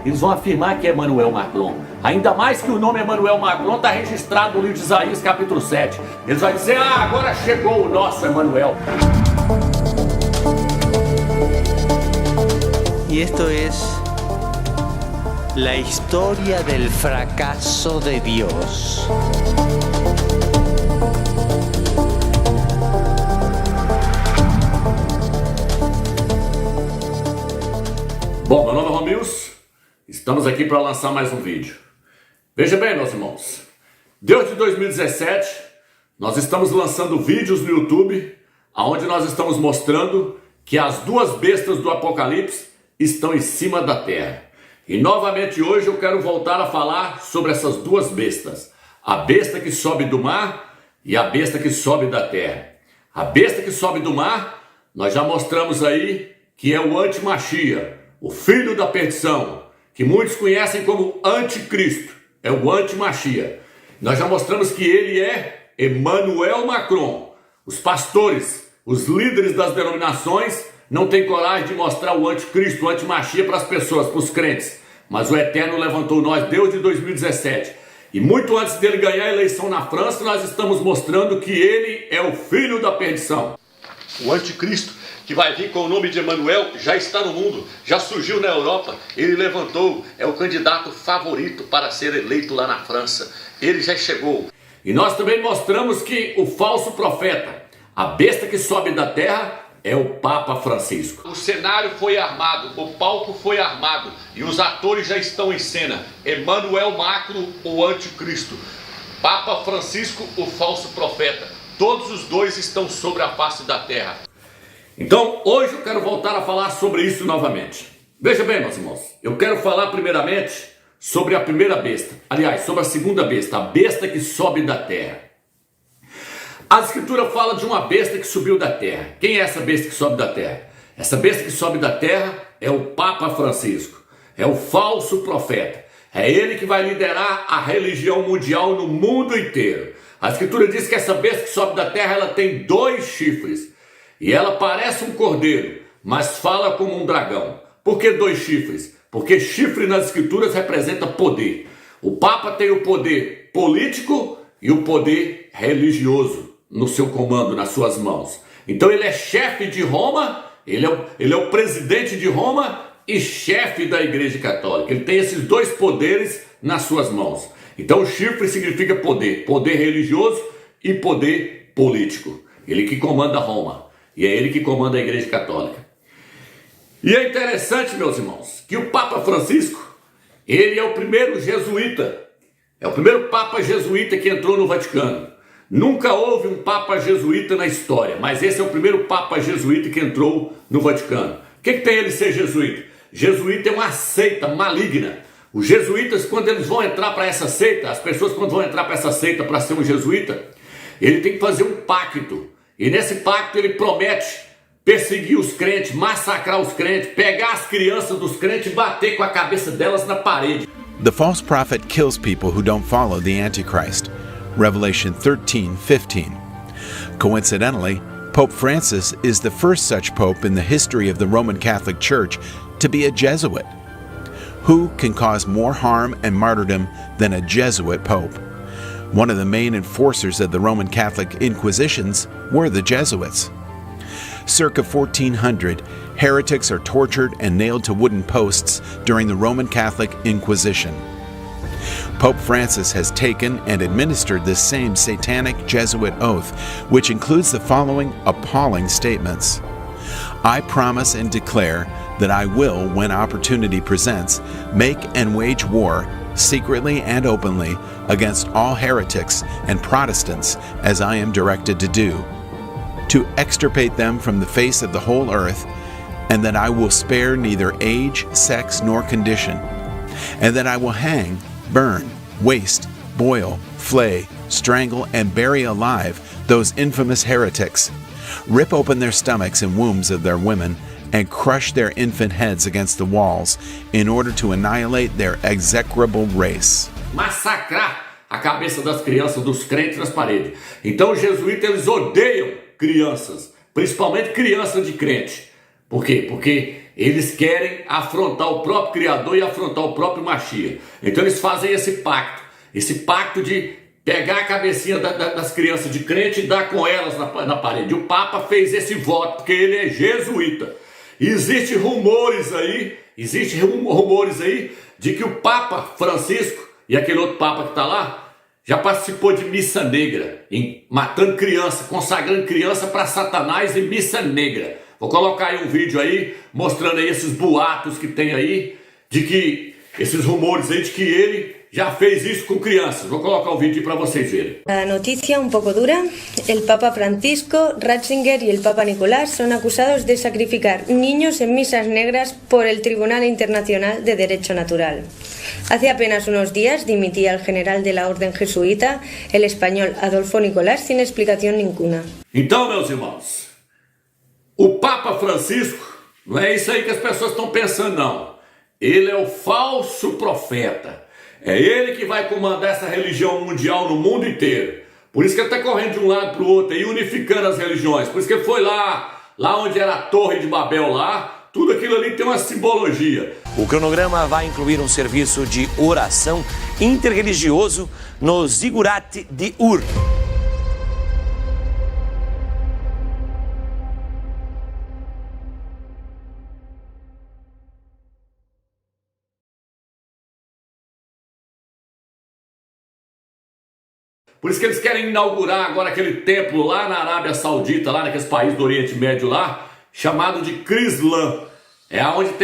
eles vão afirmar que é Emmanuel Macron. Ainda mais que o nome Emmanuel Macron está registrado no livro de Isaías capítulo 7. Eles vão dizer, agora chegou o nosso Emmanuel. Y esto es la historia del fracaso de Dios. Bom, meu nome é Romilson, estamos aqui para lançar mais um vídeo. Veja bem, meus irmãos, desde 2017 nós estamos lançando vídeos no YouTube onde nós estamos mostrando que as duas bestas do Apocalipse estão em cima da terra. E novamente hoje eu quero voltar a falar sobre essas duas bestas. A besta que sobe do mar e a besta que sobe da terra. A besta que sobe do mar, nós já mostramos aí que é o anti-Machia, o filho da perdição, que muitos conhecem como anticristo, é o anti-Machia. Nós já mostramos que ele é Emmanuel Macron. Os pastores, os líderes das denominações não têm coragem de mostrar o anticristo, o anti-Machia para as pessoas, para os crentes. Mas o Eterno levantou nós desde 2017. E muito antes dele ganhar a eleição na França, nós estamos mostrando que ele é o filho da perdição. O anticristo, que vai vir com o nome de Emmanuel, já está no mundo, já surgiu na Europa, ele levantou, é o candidato favorito para ser eleito lá na França, ele já chegou. E nós também mostramos que o falso profeta, a besta que sobe da terra, é o Papa Francisco. O cenário foi armado, o palco foi armado e os atores já estão em cena. Emmanuel Macron, o anticristo, Papa Francisco, o falso profeta, todos os dois estão sobre a face da terra. Então, hoje eu quero voltar a falar sobre isso novamente. Veja bem, meus irmãos, eu quero falar primeiramente sobre a primeira besta. Aliás, sobre a segunda besta, a besta que sobe da terra. A Escritura fala de uma besta que subiu da terra. Quem é essa besta que sobe da terra? Essa besta que sobe da terra é o Papa Francisco. É o falso profeta. É ele que vai liderar a religião mundial no mundo inteiro. A Escritura diz que essa besta que sobe da terra, ela tem 2 chifres. E ela parece um cordeiro, mas fala como um dragão. Por que 2 chifres? Porque chifre nas Escrituras representa poder. O Papa tem o poder político e o poder religioso no seu comando, nas suas mãos. Então ele é chefe de Roma, ele é o presidente de Roma e chefe da Igreja Católica. Ele tem esses 2 poderes nas suas mãos. Então o chifre significa poder, poder religioso e poder político. Ele que comanda Roma. E é ele que comanda a Igreja Católica. E é interessante, meus irmãos, que o Papa Francisco, ele é o primeiro jesuíta. É o primeiro Papa jesuíta que entrou no Vaticano. Nunca houve um Papa jesuíta na história, mas esse é o primeiro Papa jesuíta que entrou no Vaticano. O que tem ele ser jesuíta? Jesuíta é uma seita maligna. Os jesuítas, quando eles vão entrar para essa seita, as pessoas quando vão entrar para essa seita para ser um jesuíta, ele tem que fazer um pacto. E nesse pacto ele promete perseguir os crentes, massacrar os crentes, pegar as crianças dos crentes e bater com a cabeça delas na parede. The false prophet kills people who don't follow the Antichrist. Revelation 13:15. Coincidentally, Pope Francis is the first such pope in the history of the Roman Catholic Church to be a Jesuit. Who can cause more harm and martyrdom than a Jesuit pope? One of the main enforcers of the Roman Catholic Inquisitions were the Jesuits. Circa 1400, heretics are tortured and nailed to wooden posts during the Roman Catholic Inquisition. Pope Francis has taken and administered this same satanic Jesuit oath, which includes the following appalling statements. I promise and declare that I will, when opportunity presents, make and wage war secretly and openly against all heretics and Protestants as I am directed to do, to extirpate them from the face of the whole earth, and that I will spare neither age, sex, nor condition, and that I will hang, burn, waste, boil, flay, strangle, and bury alive those infamous heretics, rip open their stomachs and wombs of their women, and crush their infant heads against the walls in order to annihilate their execrable race. Massacrar a cabeça das crianças, dos crentes nas paredes. Então os jesuítas, eles odeiam crianças, principalmente crianças de crente. Por quê? Porque eles querem afrontar o próprio Criador e afrontar o próprio Mashiach. Então eles fazem esse pacto de pegar a cabecinha das crianças de crente e dar com elas na parede. O Papa fez esse voto porque ele é jesuíta. E existem rumores aí de que o Papa Francisco e aquele outro Papa que está lá já participou de missa negra, matando criança, consagrando criança para Satanás em missa negra. Vou colocar aí um vídeo aí, mostrando aí esses boatos que tem aí, esses rumores aí de que ele já fez isso com crianças. Vou colocar o vídeo para vocês verem. La noticia un poco dura. El Papa Francisco, Ratzinger y el Papa Nicolás son acusados de sacrificar niños en misas negras por el Tribunal Internacional de Derecho Natural. Hace apenas unos días dimitía el general de la Orden Jesuita, el español Adolfo Nicolás, sin explicación ninguna. Então, meus irmãos, o Papa Francisco, não é isso aí que as pessoas estão pensando, não. Ele é o falso profeta. É ele que vai comandar essa religião mundial no mundo inteiro. Por isso que ele está correndo de um lado para o outro e unificando as religiões. Por isso que ele foi lá onde era a Torre de Babel lá, tudo aquilo ali tem uma simbologia. O cronograma vai incluir um serviço de oração interreligioso no Zigurat de Ur. Por isso que eles querem inaugurar agora aquele templo lá na Arábia Saudita, lá naqueles países do Oriente Médio lá, chamado de Crislã. É onde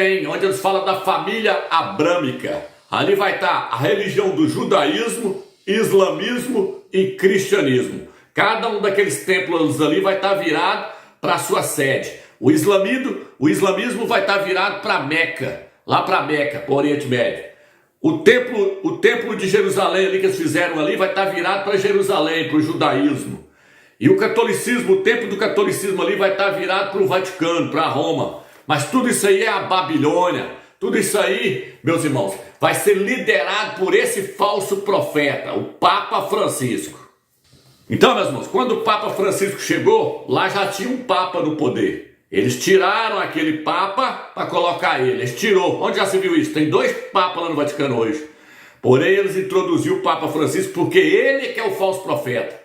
eles falam da família abrâmica. Ali vai estar a religião do judaísmo, islamismo e cristianismo. Cada um daqueles templos ali vai estar virado para a sua sede. O islamismo vai estar virado para Meca, lá para Meca, para o Oriente Médio. O templo de Jerusalém ali que eles fizeram ali vai estar virado para Jerusalém, para o judaísmo. E o catolicismo, o templo do catolicismo ali vai estar virado para o Vaticano, para Roma. Mas tudo isso aí é a Babilônia. Tudo isso aí, meus irmãos, vai ser liderado por esse falso profeta, o Papa Francisco. Então, meus irmãos, quando o Papa Francisco chegou, lá já tinha um Papa no poder. Eles tiraram aquele Papa para colocar ele. Eles tirou. Onde já se viu isso? Tem 2 papas lá no Vaticano hoje. Porém, eles introduziram o Papa Francisco porque ele que é o falso profeta.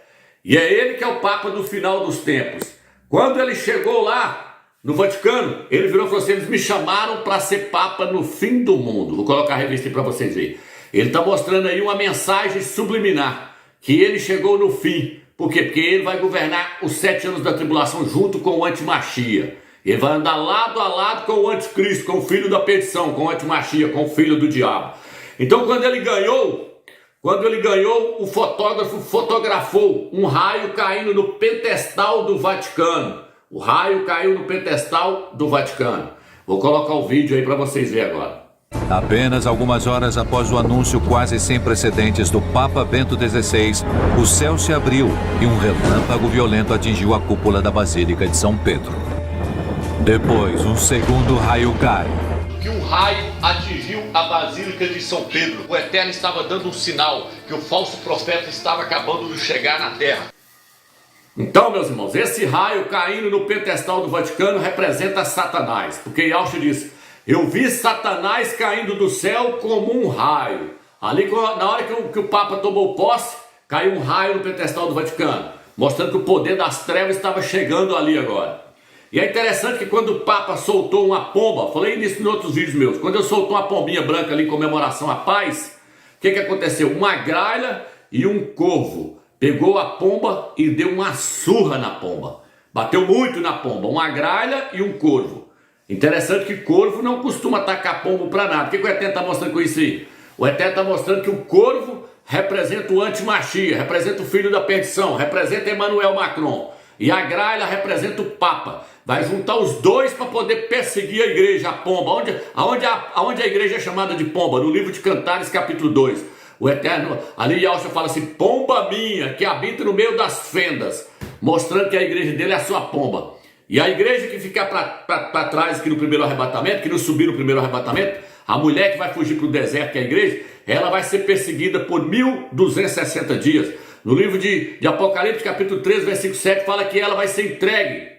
E é ele que é o Papa do final dos tempos. Quando ele chegou lá no Vaticano, ele virou e falou assim: eles me chamaram para ser Papa no fim do mundo. Vou colocar a revista aí para vocês verem. Ele está mostrando aí uma mensagem subliminar, que ele chegou no fim. Por quê? Porque ele vai governar os 7 anos da tribulação junto com o anti-Mashiach. Ele vai andar lado a lado com o anticristo, com o filho da perdição, com o anti-Mashiach, com o filho do diabo. Então quando ele ganhou, o fotógrafo fotografou um raio caindo no pentestal do Vaticano. O raio caiu no pentestal do Vaticano. Vou colocar o vídeo aí para vocês verem agora. Apenas algumas horas após o anúncio quase sem precedentes do Papa Bento XVI, o céu se abriu e um relâmpago violento atingiu a cúpula da Basílica de São Pedro. Depois, um segundo raio cai. Que um raio atingiu a Basílica de São Pedro. O Eterno estava dando um sinal que o falso profeta estava acabando de chegar na Terra. Então, meus irmãos, esse raio caindo no pentestal do Vaticano representa Satanás. Porque Yahshua disse: eu vi Satanás caindo do céu como um raio. Ali, na hora que o Papa tomou posse, caiu um raio no pentestal do Vaticano, mostrando que o poder das trevas estava chegando ali agora. E é interessante que quando o Papa soltou uma pomba, falei nisso em outros vídeos meus, quando ele soltou uma pombinha branca ali em comemoração à paz, o que aconteceu? Uma gralha e um corvo pegou a pomba e deu uma surra na pomba. Bateu muito na pomba, uma gralha e um corvo. Interessante que corvo não costuma atacar pombo para nada. O que o Eterno está mostrando com isso aí? O Eterno está mostrando que o corvo representa o anti-Mashiach, representa o filho da perdição, representa Emmanuel Macron. E a gralha representa o Papa. Vai juntar os dois para poder perseguir a igreja, a pomba. Aonde a igreja é chamada de pomba? No livro de Cantares, capítulo 2. O Eterno, ali Yahshua fala assim: pomba minha, que habita no meio das fendas. Mostrando que a igreja dele é a sua pomba. E a igreja que ficar para trás aqui no primeiro arrebatamento, que não subir no primeiro arrebatamento, a mulher que vai fugir para o deserto, que é a igreja, ela vai ser perseguida por 1260 dias. No livro de Apocalipse, capítulo 13, versículo 7, fala que ela vai ser entregue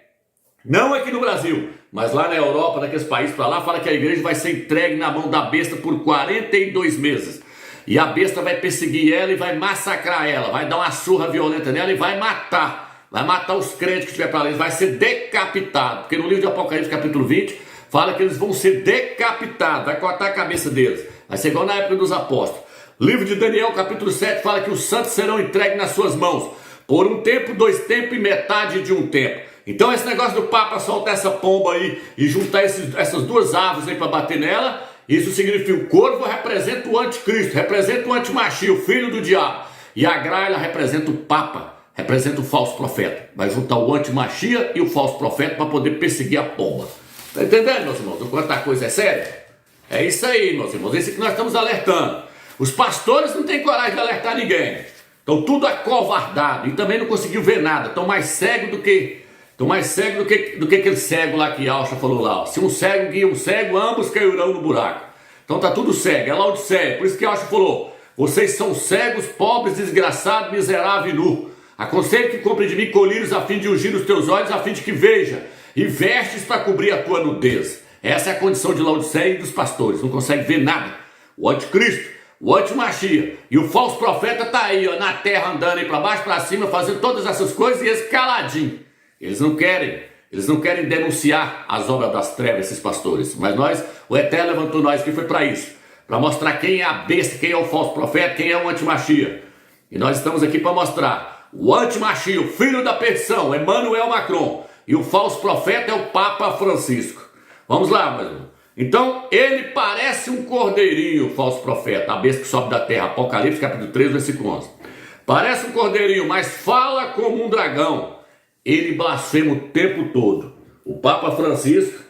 Não aqui no Brasil, mas lá na Europa, naqueles países para lá, fala que a igreja vai ser entregue na mão da besta por 42 meses. E a besta vai perseguir ela e vai massacrar ela, vai dar uma surra violenta nela e vai matar. Vai matar os crentes que estiver para lá, eles vai ser decapitado. Porque no livro de Apocalipse, capítulo 20, fala que eles vão ser decapitados, vai cortar a cabeça deles. Vai ser igual na época dos apóstolos. Livro de Daniel, capítulo 7, fala que os santos serão entregues nas suas mãos. Por um tempo, 2 tempos e metade de um tempo. Então esse negócio do Papa soltar essa pomba aí e juntar essas 2 aves aí para bater nela, isso significa o corvo representa o anticristo, representa o antimachia, o filho do diabo. E a graila representa o Papa, representa o falso profeta. Vai juntar o antimachia e o falso profeta para poder perseguir a pomba. Tá entendendo, meus irmãos? O quanto a coisa é séria? É isso aí, meus irmãos. Esse que nós estamos alertando. Os pastores não têm coragem de alertar ninguém. Estão tudo acovardado e também não conseguiu ver nada. Estão mais cegos do que aquele cego lá que Alcha falou lá. Ó. Se um cego guia um cego, ambos cairão no buraco. Então tá tudo cego, é Laodiceia. Por isso que Alcha falou: vocês são cegos, pobres, desgraçados, miseráveis e nu. Aconselho que compre de mim colírios a fim de ungir os teus olhos, a fim de que veja, e vestes para cobrir a tua nudez. Essa é a condição de Laodiceia e dos pastores. Não consegue ver nada. O anticristo, o antimachia e o falso profeta tá aí, ó, na terra, andando aí para baixo, para cima, fazendo todas essas coisas e eles caladinhos. Eles não querem denunciar as obras das trevas, esses pastores. Mas nós, o Eterno levantou nós que foi para isso, para mostrar quem é a besta, quem é o falso profeta, quem é o antimachia. E nós estamos aqui para mostrar o antimachia, o filho da perdição, Emmanuel Macron, e o falso profeta é o Papa Francisco. Vamos lá, meu irmão. Então, ele parece um cordeirinho, o falso profeta, a besta que sobe da terra, Apocalipse, capítulo 3, versículo 11. Parece um cordeirinho, mas fala como um dragão. Ele blasfema o tempo todo. O Papa Francisco,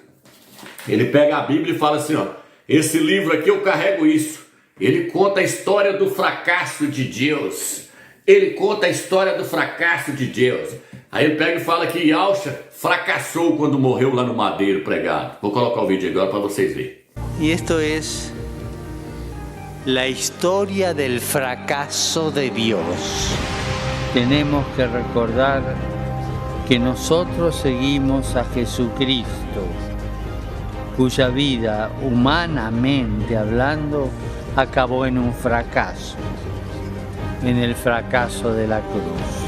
ele pega a Bíblia e fala assim, ó, esse livro aqui eu carrego isso. Ele conta a história do fracasso de Deus. Ele conta a história do fracasso de Deus. Aí ele pega e fala que Yalcha fracassou quando morreu lá no madeiro pregado. Vou colocar o vídeo agora para vocês verem. Y esto es la historia del fracaso de Dios. Tenemos que recordar que nosotros seguimos a Jesucristo, cuya vida, humanamente hablando, acabó en un fracaso, en el fracaso de la cruz.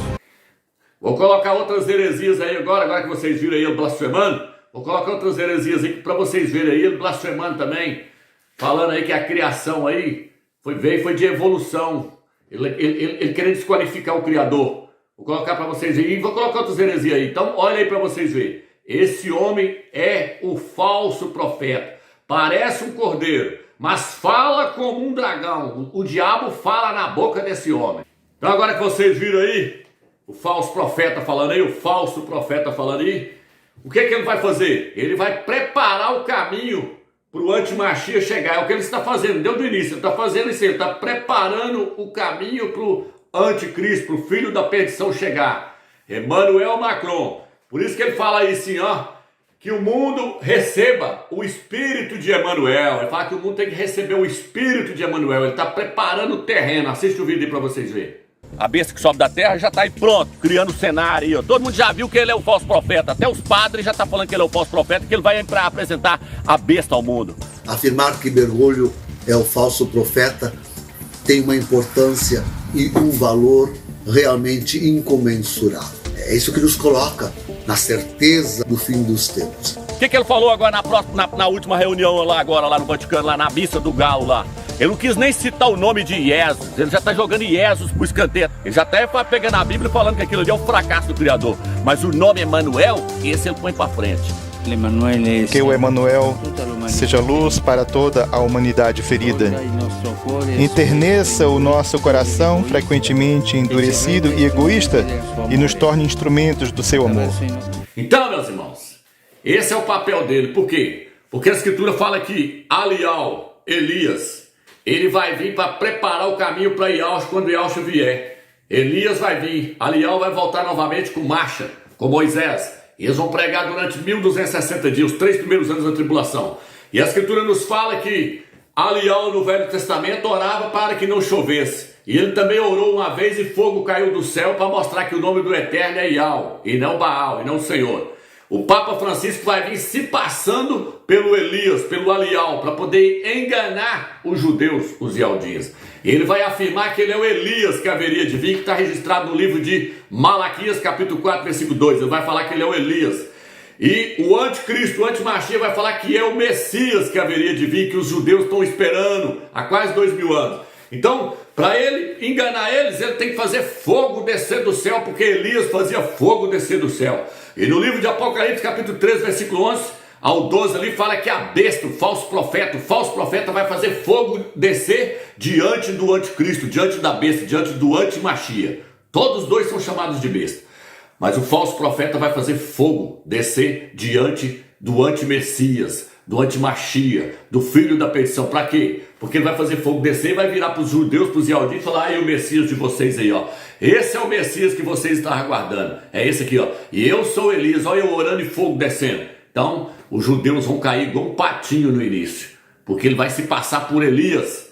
Vou colocar outras heresias aí agora que vocês viram aí ele blasfemando. Vou colocar outras heresias aí para vocês verem aí ele blasfemando também. Falando aí que a criação aí foi de evolução. Ele querendo desqualificar o Criador. Vou colocar para vocês verem. E vou colocar outras heresias aí. Então olha aí para vocês verem. Esse homem é o falso profeta. Parece um cordeiro, mas fala como um dragão. O diabo fala na boca desse homem. Então agora que vocês viram aí o falso profeta falando aí, o falso profeta falando aí, o que ele vai fazer? Ele vai preparar o caminho para o antimachia chegar. É o que ele está fazendo, desde o início. Ele está fazendo isso, ele está preparando o caminho para o anticristo, para o filho da perdição chegar. Emmanuel Macron. Por isso que ele fala aí assim, ó, que o mundo receba o espírito de Emmanuel. Ele fala que o mundo tem que receber o espírito de Emmanuel. Ele está preparando o terreno. Assiste o vídeo aí para vocês verem. A besta que sobe da terra já está aí pronto, criando o cenário aí, ó. Todo mundo já viu que ele é o falso profeta. Até os padres já estão falando que ele é o falso profeta, que ele vai para apresentar a besta ao mundo. Afirmar que Bergoglio é o falso profeta tem uma importância e um valor realmente incomensurável. É isso que nos coloca na certeza do fim dos tempos. O que ele falou agora na última reunião lá agora, lá no Vaticano, lá na missa do Galo lá? Ele não quis nem citar o nome de Jesus, ele já está jogando Jesus pro escanteio. Ele já está pegando a Bíblia e falando que aquilo ali é o fracasso do Criador. Mas o nome Emmanuel, esse ele põe para frente. Que o Emmanuel seja luz para toda a humanidade ferida. Enterneça o nosso coração, frequentemente endurecido e egoísta, e nos torne instrumentos do seu amor. Então, meus irmãos, esse é o papel dele. Por quê? Porque a Escritura fala que Alial, Elias, ele vai vir para preparar o caminho para Yalcha quando Yalcha vier. Elias vai vir, Alial vai voltar novamente com marcha, com Moisés. E eles vão pregar durante 1260 dias, os 3 primeiros anos da tribulação. E a Escritura nos fala que Alial no Velho Testamento orava para que não chovesse. E ele também orou uma vez e fogo caiu do céu para mostrar que o nome do Eterno é Yahweh, e não Baal, e não o Senhor. O Papa Francisco vai vir se passando pelo Elias, pelo Alial, para poder enganar os judeus, os Yaldinhas. E ele vai afirmar que ele é o Elias que haveria de vir, que está registrado no livro de Malaquias, capítulo 4, versículo 2. Ele vai falar que ele é o Elias. E o anticristo, o antimachia, vai falar que é o Messias que haveria de vir, que os judeus estão esperando há quase 2000 anos. Então, para ele enganar eles, ele tem que fazer fogo descer do céu, porque Elias fazia fogo descer do céu. E no livro de Apocalipse, capítulo 13, versículo 11 ao 12, ali fala que a besta, o falso profeta vai fazer fogo descer diante do anticristo, diante da besta, diante do antimachia. Todos os dois são chamados de besta. Mas o falso profeta vai fazer fogo descer diante do anti-Messias, do anti-Machia, do filho da perdição. Para quê? Porque ele vai fazer fogo descer e vai virar para os judeus, para os Yaldins, e falar: aí o Messias de vocês aí, ó. Esse é o Messias que vocês estão aguardando. É esse aqui, ó. E eu sou Elias, olha eu orando e fogo descendo. Então, os judeus vão cair igual um patinho no início, porque ele vai se passar por Elias.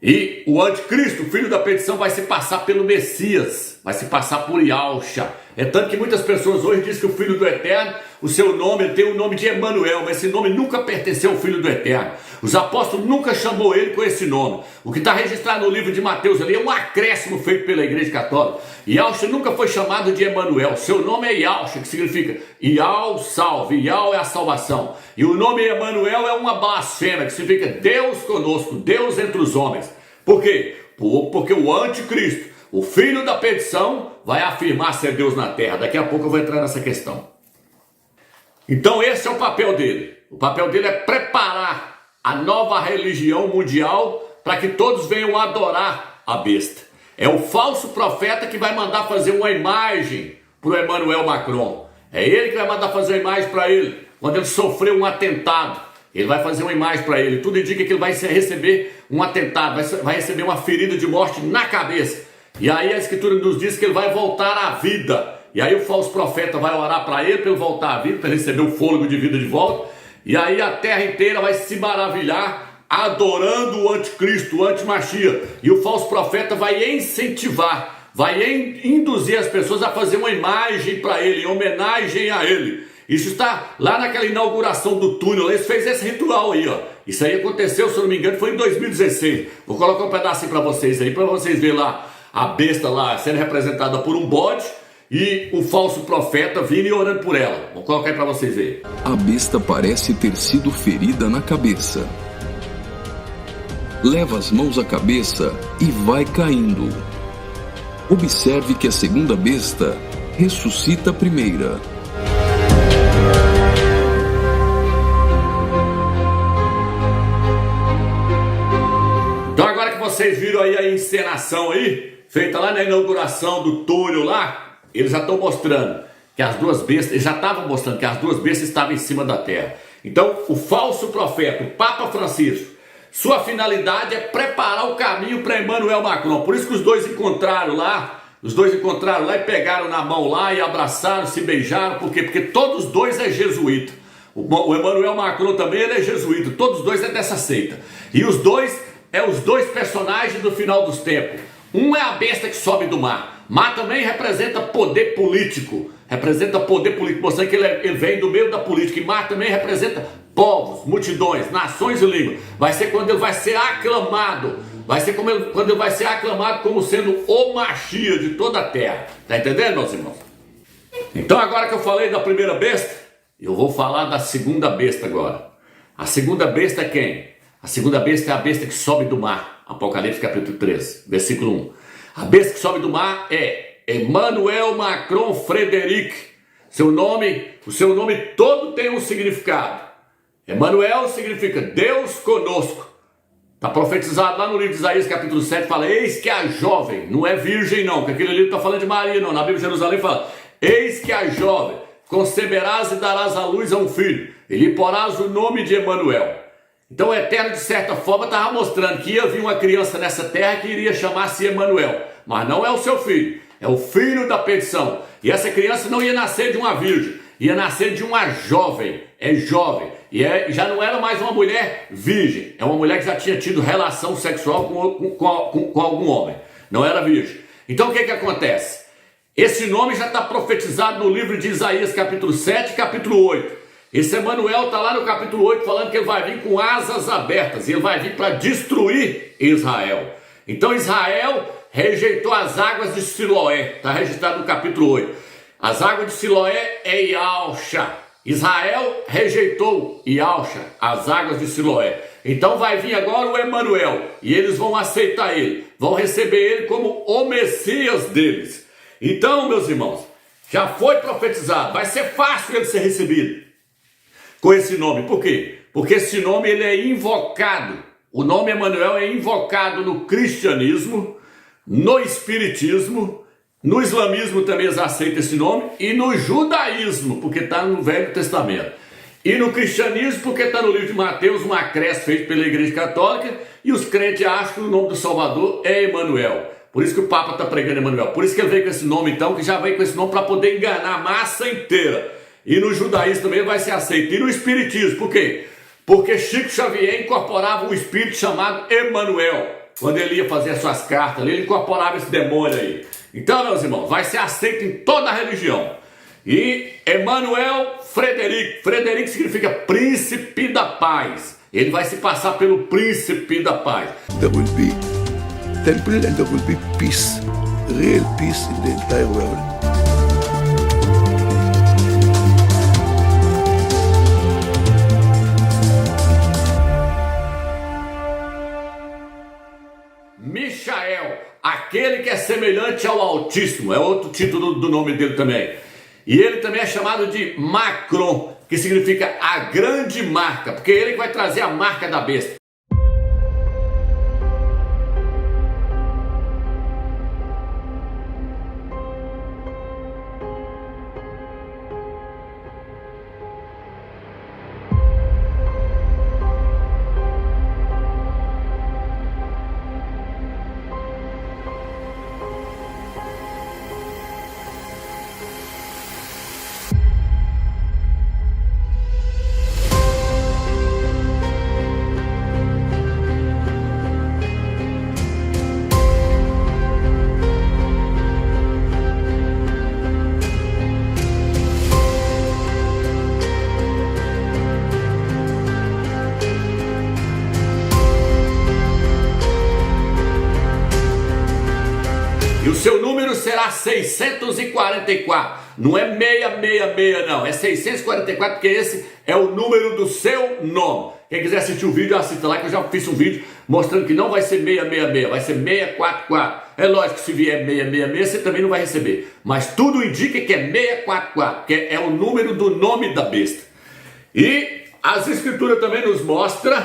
E o anticristo, o filho da perdição, vai se passar pelo Messias, vai se passar por Yahshua. É tanto que muitas pessoas hoje dizem que o Filho do Eterno, o seu nome, ele tem o nome de Emanuel, mas esse nome nunca pertenceu ao Filho do Eterno. Os apóstolos nunca chamou ele com esse nome. O que está registrado no livro de Mateus ali é um acréscimo feito pela Igreja Católica. Yahshua nunca foi chamado de Emanuel. Seu nome é Yahshua, que significa Yah salve, Yah é a salvação. E o nome Emanuel é uma blasfêmia, que significa Deus conosco, Deus entre os homens. Por quê? Porque o anticristo, o filho da perdição, vai afirmar ser Deus na terra. Daqui a pouco eu vou entrar nessa questão. Então esse é o papel dele. O papel dele é preparar a nova religião mundial para que todos venham adorar a besta. É o falso profeta que vai mandar fazer uma imagem para o Emmanuel Macron. É ele que vai mandar fazer uma imagem para ele. Quando ele sofreu um atentado, ele vai fazer uma imagem para ele. Tudo indica que ele vai receber um atentado, vai receber uma ferida de morte na cabeça. E aí a escritura nos diz que ele vai voltar à vida. E aí o falso profeta vai orar para ele voltar à vida, para ele receber o fôlego de vida de volta. E aí a terra inteira vai se maravilhar adorando o anticristo, o antimachia. E o falso profeta vai incentivar, vai induzir as pessoas a fazer uma imagem para ele, em homenagem a ele. Isso está lá naquela inauguração do túnel. Ele fez esse ritual aí, ó. Isso aí aconteceu, se eu não me engano, foi em 2016. Vou colocar um pedacinho para vocês aí, para vocês verem lá a besta lá sendo representada por um bode e o falso profeta vindo e orando por ela. Vou colocar aí para vocês verem. A besta parece ter sido ferida na cabeça. Leva as mãos à cabeça e vai caindo. Observe que a segunda besta ressuscita a primeira. Então agora que vocês viram aí a encenação aí, feita lá na inauguração do túnel lá, eles já estão mostrando que as duas bestas, eles já estavam mostrando que as duas bestas estavam em cima da terra. Então o falso profeta, o Papa Francisco, sua finalidade é preparar o caminho para Emmanuel Macron. Por isso que os dois encontraram lá e pegaram na mão lá e abraçaram, se beijaram. Por quê? Porque todos os dois é jesuíta. O Emmanuel Macron também ele é jesuíta, todos os dois é dessa seita. E os dois personagens do final dos tempos. Um é a besta que sobe do mar. Mar também representa poder político. Mostrando que ele vem do meio da política. E mar também representa povos, multidões, nações e línguas. Vai ser quando ele vai ser aclamado. Quando ele vai ser aclamado como sendo o Machia de toda a terra. Tá entendendo, meus irmãos? Então agora que eu falei da primeira besta, eu vou falar da segunda besta agora. A segunda besta é quem? A segunda besta é a besta que sobe do mar. Apocalipse capítulo 3, versículo 1. A besta que sobe do mar é Emmanuel Macron Frederic. O seu nome todo tem um significado. Emmanuel significa Deus conosco. Está profetizado lá no livro de Isaías capítulo 7, fala: eis que a jovem, não é virgem não, porque aquele livro está falando de Maria não. Na Bíblia de Jerusalém fala: eis que a jovem, conceberás e darás à luz a um filho, e lhe porás o nome de Emmanuel. Então o Eterno, de certa forma, estava mostrando que ia vir uma criança nessa terra que iria chamar-se Emmanuel. Mas não é o seu filho, é o filho da perdição. E essa criança não ia nascer de uma virgem, ia nascer de uma jovem. É jovem. E já não era mais uma mulher virgem. É uma mulher que já tinha tido relação sexual com algum homem. Não era virgem. Então o que acontece? Esse nome já está profetizado no livro de Isaías, capítulo 7 e capítulo 8. Esse Emanuel está lá no capítulo 8 falando que ele vai vir com asas abertas, e ele vai vir para destruir Israel. Então Israel rejeitou as águas de Siloé, está registrado no capítulo 8. As águas de Siloé é Yalcha. Israel rejeitou Yalcha, as águas de Siloé. Então vai vir agora o Emanuel, e eles vão aceitar ele, vão receber ele como o Messias deles. Então, meus irmãos, já foi profetizado, vai ser fácil ele ser recebido com esse nome. Por quê? Porque esse nome ele é invocado. O nome Emanuel é invocado no cristianismo, no espiritismo, no islamismo também eles aceitam esse nome, e no judaísmo, porque está no Velho Testamento. E no cristianismo, porque está no livro de Mateus, um acréscimo feito pela Igreja Católica, e os crentes acham que o nome do Salvador é Emanuel. Por isso que o Papa está pregando Emanuel. Por isso que ele veio com esse nome, então, que já veio com esse nome para poder enganar a massa inteira. E no judaísmo também vai ser aceito. E no espiritismo, por quê? Porque Chico Xavier incorporava um espírito chamado Emanuel. Quando ele ia fazer as suas cartas, ele incorporava esse demônio aí. Então, meus irmãos, vai ser aceito em toda a religião. E Emanuel Frederico. Frederico significa príncipe da paz. Ele vai se passar pelo príncipe da paz. There will be temple and there will be peace. Real peace in the entire world. Michael, aquele que é semelhante ao Altíssimo, é outro título do nome dele também. E ele também é chamado de Macron, que significa a grande marca, porque ele que vai trazer a marca da besta. E o seu número será 644. Não é 666 não, é 644, porque esse é o número do seu nome. Quem quiser assistir o vídeo, assista lá, que eu já fiz um vídeo mostrando que não vai ser 666, vai ser 644. É lógico que se vier 666, você também não vai receber. Mas tudo indica que é 644, que é o número do nome da besta. E as escrituras também nos mostram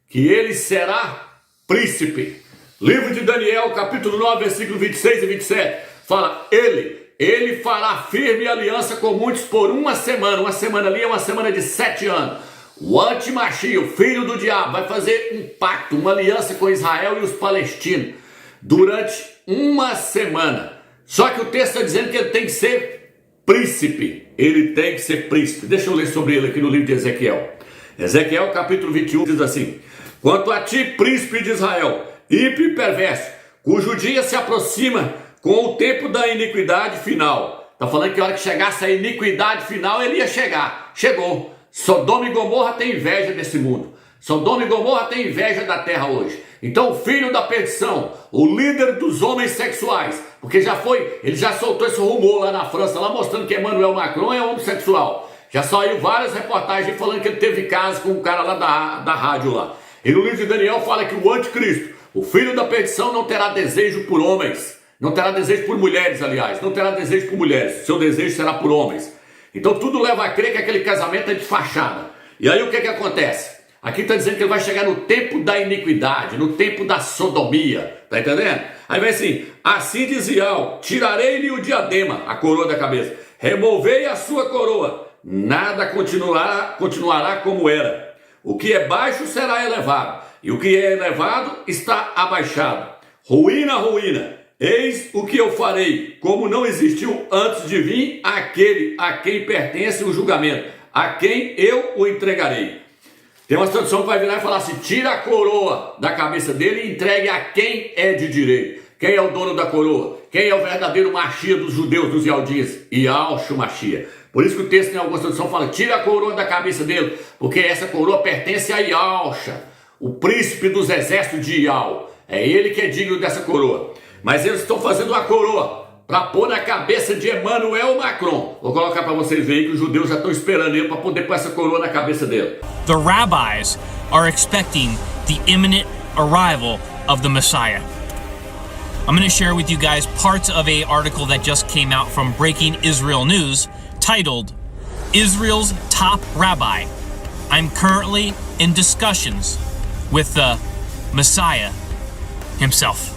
que ele será príncipe. Livro de Daniel, capítulo 9, versículo 26 e 27, fala, ele fará firme aliança com muitos por uma semana ali é uma semana de 7 anos. O antimachia, o filho do diabo, vai fazer um pacto, uma aliança com Israel e os palestinos, durante uma semana. Só que o texto está dizendo que ele tem que ser príncipe, ele tem que ser príncipe. Deixa eu ler sobre ele aqui no livro de Ezequiel. Ezequiel, capítulo 21, diz assim, quanto a ti, príncipe de Israel, ímpio e perverso, cujo dia se aproxima com o tempo da iniquidade final. Está falando que a hora que chegasse a iniquidade final, ele ia chegar. Chegou. Sodoma e Gomorra tem inveja desse mundo. Sodoma e Gomorra tem inveja da terra hoje. Então o filho da perdição, o líder dos homens sexuais, porque ele já soltou esse rumor lá na França, lá mostrando que Emmanuel Macron é homossexual. Já saiu várias reportagens falando que ele teve caso com um cara lá da rádio lá. E no livro de Daniel fala que o anticristo, o filho da perdição, não terá desejo por homens, não terá desejo por mulheres, aliás, não terá desejo por mulheres, seu desejo será por homens. Então tudo leva a crer que aquele casamento é de fachada. E aí o que acontece? Aqui está dizendo que ele vai chegar no tempo da iniquidade, no tempo da sodomia, tá entendendo? Aí vem assim diz Ial, tirarei-lhe o diadema, a coroa da cabeça, removei a sua coroa, nada continuará como era. O que é baixo será elevado, e o que é elevado está abaixado. Ruína, ruína, eis o que eu farei, como não existiu antes de vir aquele a quem pertence o julgamento, a quem eu o entregarei. Tem uma tradução que vai virar e falar assim, tira a coroa da cabeça dele e entregue a quem é de direito. Quem é o dono da coroa? Quem é o verdadeiro Machia dos judeus, dos Yaldins? Yahshua Machia. Por isso que o texto em algumas traduções fala, tira a coroa da cabeça dele, porque essa coroa pertence a Yahshua, o príncipe dos exércitos de Yah. É ele que é digno dessa coroa. Mas eles estão fazendo uma coroa para pôr na cabeça de Emmanuel Macron. Vou colocar para vocês verem que os judeus já estão esperando ele para poder pôr essa coroa na cabeça dele. The rabbis are expecting the imminent arrival of the Messiah. I'm going to share with you guys parts of an article that just came out from Breaking Israel News titled, Israel's Top Rabbi. I'm currently in discussions with the Messiah himself.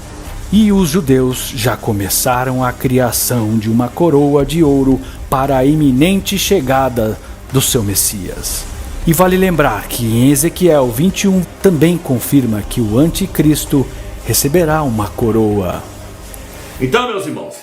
E os judeus já começaram a criação de uma coroa de ouro para a iminente chegada do seu Messias. E vale lembrar que em Ezequiel 21 também confirma que o anticristo receberá uma coroa. Então, meus irmãos,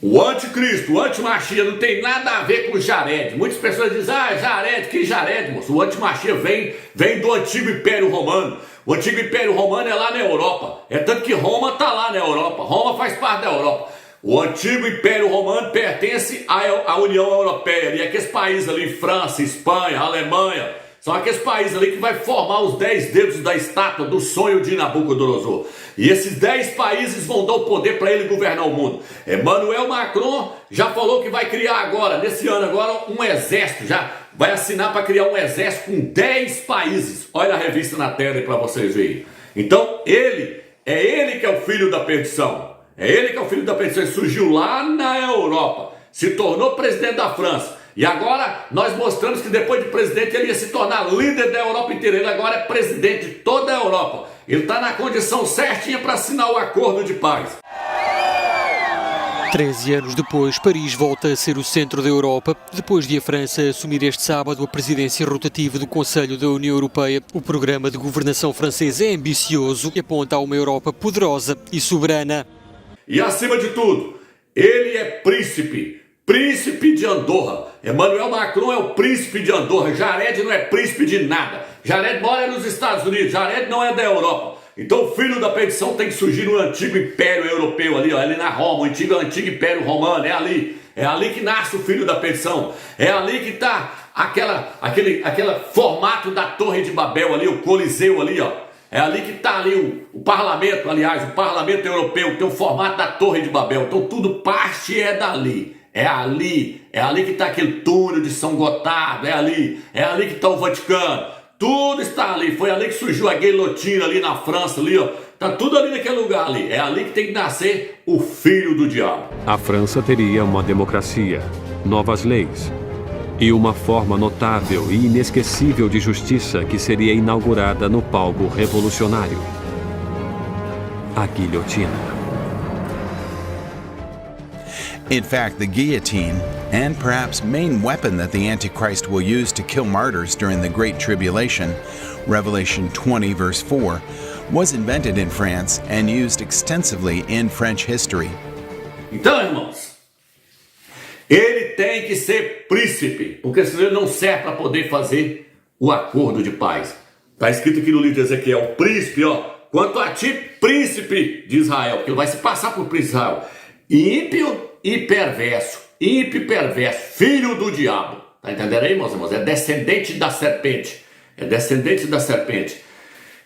o anticristo, o antimachia não tem nada a ver com Jared. Muitas pessoas dizem, Jared, que Jared, moço? O antimachia vem do antigo Império Romano. O antigo Império Romano é lá na Europa. É tanto que Roma está lá na Europa. Roma faz parte da Europa. O antigo Império Romano pertence à União Europeia. E aqueles países ali, França, Espanha, Alemanha, são aqueles países ali que vai formar os 10 dedos da estátua do sonho de Nabucodonosor. E esses 10 países vão dar o poder para ele governar o mundo. Emmanuel Macron já falou que vai criar agora, nesse ano agora, um exército. Já vai assinar para criar um exército com 10 países. Olha a revista na tela aí para vocês verem. Então, ele que é o filho da perdição. É ele que é o filho da perdição. Ele surgiu lá na Europa. Se tornou presidente da França. E agora nós mostramos que depois de presidente ele ia se tornar líder da Europa inteira. Ele agora é presidente de toda a Europa. Ele está na condição certinha para assinar o acordo de paz. 13 anos depois, Paris volta a ser o centro da Europa, depois de a França assumir este sábado a presidência rotativa do Conselho da União Europeia. O programa de governação francês é ambicioso e aponta a uma Europa poderosa e soberana. E acima de tudo, ele é príncipe de Andorra. Emmanuel Macron é o príncipe de Andorra. Jared não é príncipe de nada. Jared mora nos Estados Unidos. Jared não é da Europa. Então o filho da perdição tem que surgir no antigo império europeu ali, ó, ali na Roma, o antigo império romano, é ali que nasce o filho da perdição, é ali que está aquele formato da Torre de Babel ali, o Coliseu ali, ó, é ali que está ali o parlamento, aliás, o parlamento europeu tem o formato da Torre de Babel, então tudo parte é dali. É ali que está aquele túnel de São Gotardo, é ali que está o Vaticano. Tudo está ali, foi ali que surgiu a guilhotina ali na França, ali, ó. Tá tudo ali naquele lugar ali. É ali que tem que nascer o filho do diabo. A França teria uma democracia, novas leis e uma forma notável e inesquecível de justiça que seria inaugurada no palco revolucionário: a guilhotina. In fact, the guillotine, and perhaps main weapon that the Antichrist will use to kill martyrs during the Great Tribulation, Revelation 20 verse 4, was invented in France and used extensively in French history. Então, irmãos, ele tem que ser príncipe, porque senão ele não serve para poder fazer o acordo de paz. Está escrito aqui no livro de Ezequiel, príncipe, ó, quanto a ti, príncipe de Israel, porque ele vai se passar por príncipe de Israel. Ímpio e perverso, filho do diabo. Tá entendendo aí, meus irmãos? É descendente da serpente.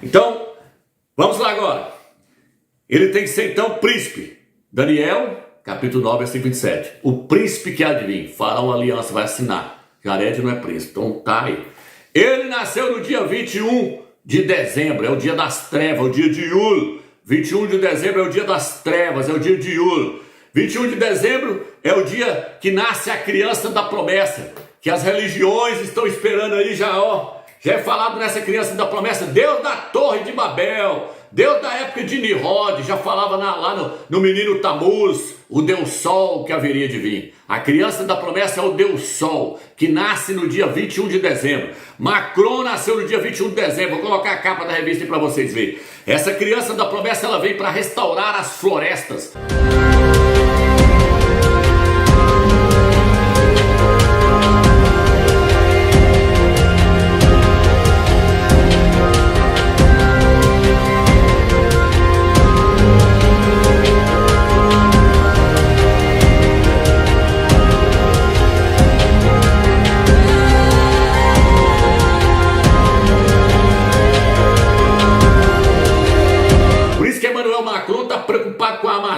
Então, vamos lá agora. Ele tem que ser então príncipe. Daniel, capítulo 9, versículo 27. O príncipe que há de vir, fará uma aliança, vai assinar. Jared não é príncipe, então tá aí. Ele nasceu no dia 21 de dezembro, é o dia das trevas, o dia de Yul. 21 de dezembro é o dia das trevas, é o dia de Yul. 21 de dezembro é o dia que nasce a criança da promessa, que as religiões estão esperando aí já, ó. Já é falado nessa criança da promessa, Deus da Torre de Babel, Deus da época de Nimrod, já falava lá no menino Tamuz, o Deus Sol que haveria de vir. A criança da promessa é o Deus Sol, que nasce no dia 21 de dezembro. Macron nasceu no dia 21 de dezembro, vou colocar a capa da revista para vocês verem. Essa criança da promessa, ela vem para restaurar as florestas.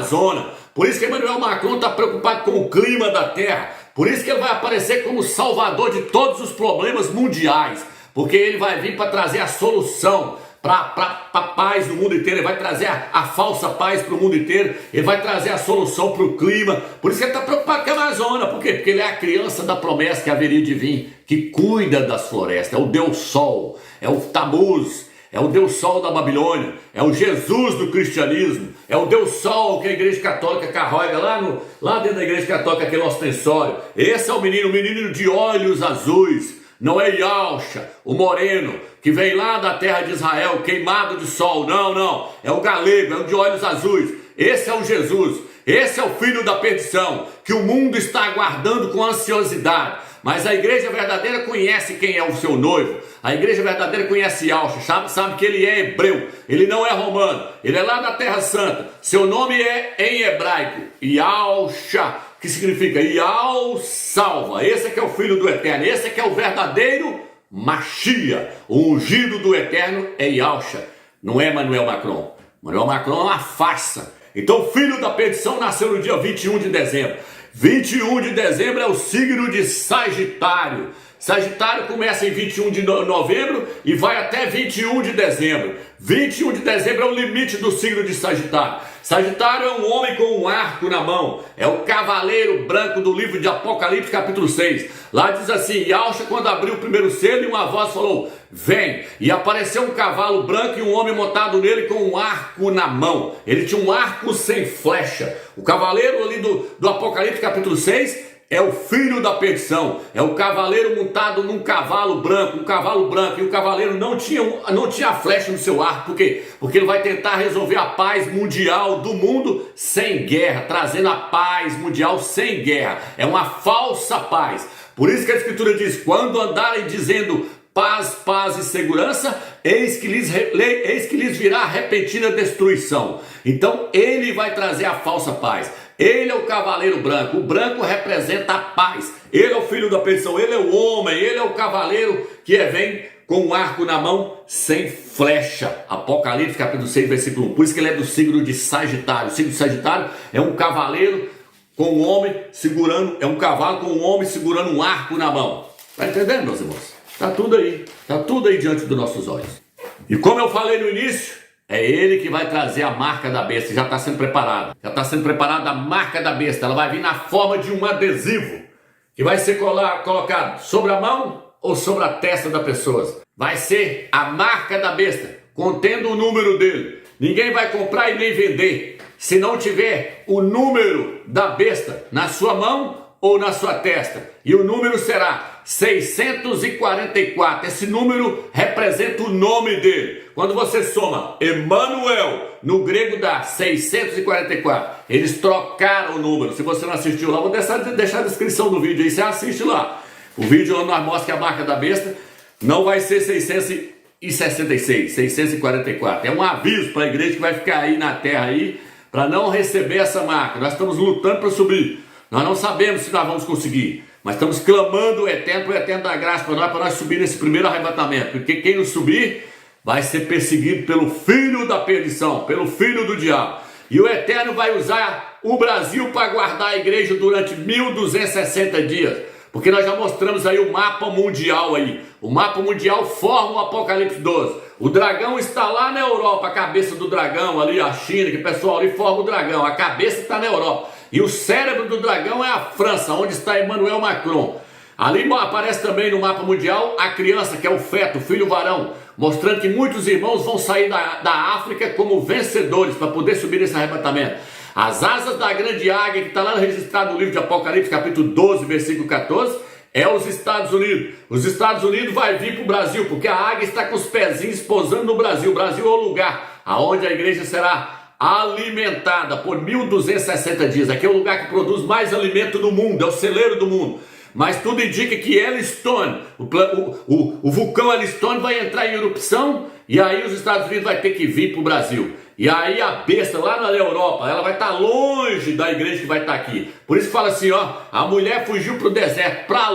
Amazônia. Por isso que Emmanuel Macron está preocupado com o clima da Terra. Por isso que ele vai aparecer como salvador de todos os problemas mundiais. Porque ele vai vir para trazer a solução para a paz no mundo inteiro. Ele vai trazer a falsa paz para o mundo inteiro. Ele vai trazer a solução para o clima. Por isso que ele está preocupado com a Amazônia. Por quê? Porque ele é a criança da promessa que haveria de vir, que cuida das florestas. É o Deus Sol, é o Tamuz, é o Deus Sol da Babilônia, é o Jesus do cristianismo, é o Deus Sol que a Igreja Católica carrega lá dentro da Igreja Católica, aquele ostensório. Esse é o menino de olhos azuis. Não é Yalcha, o moreno, que vem lá da terra de Israel, queimado de sol. Não. É o galego, é o de olhos azuis. Esse é o Jesus. Esse é o filho da perdição, que o mundo está aguardando com ansiosidade. Mas a igreja verdadeira conhece quem é o seu noivo. A igreja verdadeira conhece Yalcha, sabe que ele é hebreu, ele não é romano, ele é lá da Terra Santa. Seu nome é em hebraico, Yalcha, que significa Yal salva. Esse é que é o Filho do Eterno, esse é que é o verdadeiro Machia. O ungido do Eterno é Yalcha, não é Emmanuel Macron. Emmanuel Macron é uma farsa. Então o filho da perdição nasceu no dia 21 de dezembro. 21 de dezembro é o signo de Sagitário. Sagitário começa em 21 de novembro e vai até 21 de dezembro. 21 de dezembro é o limite do signo de Sagitário. Sagitário é um homem com um arco na mão. É o cavaleiro branco do livro de Apocalipse, capítulo 6. Lá diz assim: Yalcha, quando abriu o primeiro selo, e uma voz falou: vem. E apareceu um cavalo branco e um homem montado nele com um arco na mão. Ele tinha um arco sem flecha. O cavaleiro ali do Apocalipse, capítulo 6, é o filho da perdição, é o cavaleiro montado num cavalo branco, e o cavaleiro não tinha flecha no seu arco. Por quê? Porque ele vai tentar resolver a paz mundial do mundo sem guerra, trazendo a paz mundial sem guerra. É uma falsa paz. Por isso que a Escritura diz: quando andarem dizendo paz, paz e segurança, eis que lhes virá repentina destruição. Então ele vai trazer a falsa paz. Ele é o cavaleiro branco. O branco representa a paz. Ele é o filho da perdição. Ele é o homem. Ele é o cavaleiro que vem com um arco na mão sem flecha. Apocalipse capítulo 6, versículo 1. Por isso que ele é do signo de Sagitário. O signo de Sagitário é um cavaleiro com um homem segurando, é um cavalo com um homem segurando um arco na mão. Tá entendendo, meus irmãos? Tá tudo aí diante dos nossos olhos. E como eu falei no início, é ele que vai trazer a marca da besta. Já está sendo preparada. Já está sendo preparada a marca da besta. Ela vai vir na forma de um adesivo que vai ser colocado sobre a mão ou sobre a testa da pessoa. Vai ser a marca da besta, contendo o número dele. Ninguém vai comprar e nem vender se não tiver o número da besta na sua mão ou na sua testa. E o número será 644. Esse número representa o nome dele. Quando você soma Emmanuel, no grego dá 644. Eles trocaram o número. Se você não assistiu lá, vou deixar a descrição do vídeo aí, você assiste lá. O vídeo onde nós mostramos que a marca da besta não vai ser 666, 644. É um aviso para a igreja que vai ficar aí na terra aí, para não receber essa marca. Nós estamos lutando para subir. Nós não sabemos se nós vamos conseguir, mas estamos clamando o Eterno da graça para nós subir nesse primeiro arrebatamento. Porque quem não subir vai ser perseguido pelo filho da perdição, pelo filho do diabo. E o Eterno vai usar o Brasil para guardar a igreja durante 1260 dias. Porque nós já mostramos aí o mapa mundial aí. O mapa mundial forma o Apocalipse 12. O dragão está lá na Europa, a cabeça do dragão ali, a China, que o pessoal ali forma o dragão. A cabeça está na Europa. E o cérebro do dragão é a França, onde está Emmanuel Macron. Ali aparece também no mapa mundial a criança, que é o feto, o filho varão, mostrando que muitos irmãos vão sair da África como vencedores para poder subir nesse arrebatamento. As asas da grande águia, que está lá registrado no livro de Apocalipse, capítulo 12, versículo 14, é os Estados Unidos. Os Estados Unidos vai vir para o Brasil, porque a águia está com os pezinhos posando no Brasil. O Brasil é o lugar onde a igreja será alimentada por 1260 dias. Aqui é o lugar que produz mais alimento do mundo, é o celeiro do mundo. Mas tudo indica que Yellowstone, o vulcão Yellowstone vai entrar em erupção, e aí os Estados Unidos vai ter que vir para o Brasil. E aí a besta lá na Europa, ela vai estar longe da igreja que vai estar aqui. Por isso fala assim, a mulher fugiu para o deserto, para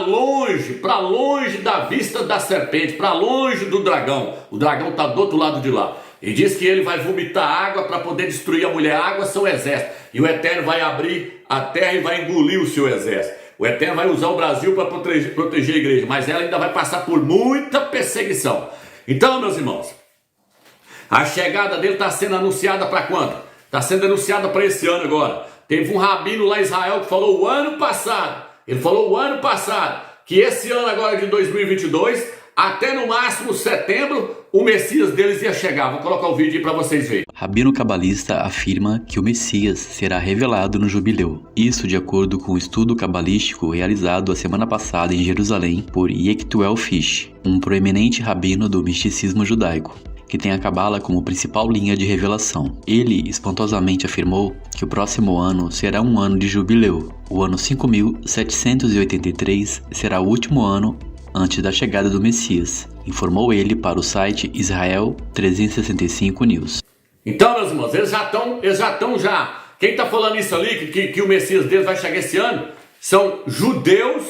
longe da vista da serpente, para longe do dragão. O dragão está do outro lado de lá. E diz que ele vai vomitar água para poder destruir a mulher. Água são exércitos. E o Eterno vai abrir a terra e vai engolir o seu exército. O Eterno vai usar o Brasil para proteger a igreja, mas ela ainda vai passar por muita perseguição. Então, meus irmãos, a chegada dele está sendo anunciada para quando? Está sendo anunciada para esse ano agora. Teve um rabino lá em Israel que falou o ano passado. Ele falou o ano passado que esse ano agora de 2022, até no máximo setembro, o Messias deles ia chegar. Vou colocar o vídeo aí para vocês verem. Rabino cabalista afirma que o Messias será revelado no jubileu. Isso de acordo com um estudo cabalístico realizado a semana passada em Jerusalém por Yektuel Fish, um proeminente rabino do misticismo judaico, que tem a Cabala como principal linha de revelação. Ele espantosamente afirmou que o próximo ano será um ano de jubileu. O ano 5783 será o último ano antes da chegada do Messias, informou ele para o site Israel 365 News. Então, meus irmãos, eles já estão. Quem está falando isso ali, que o Messias deles vai chegar esse ano, são judeus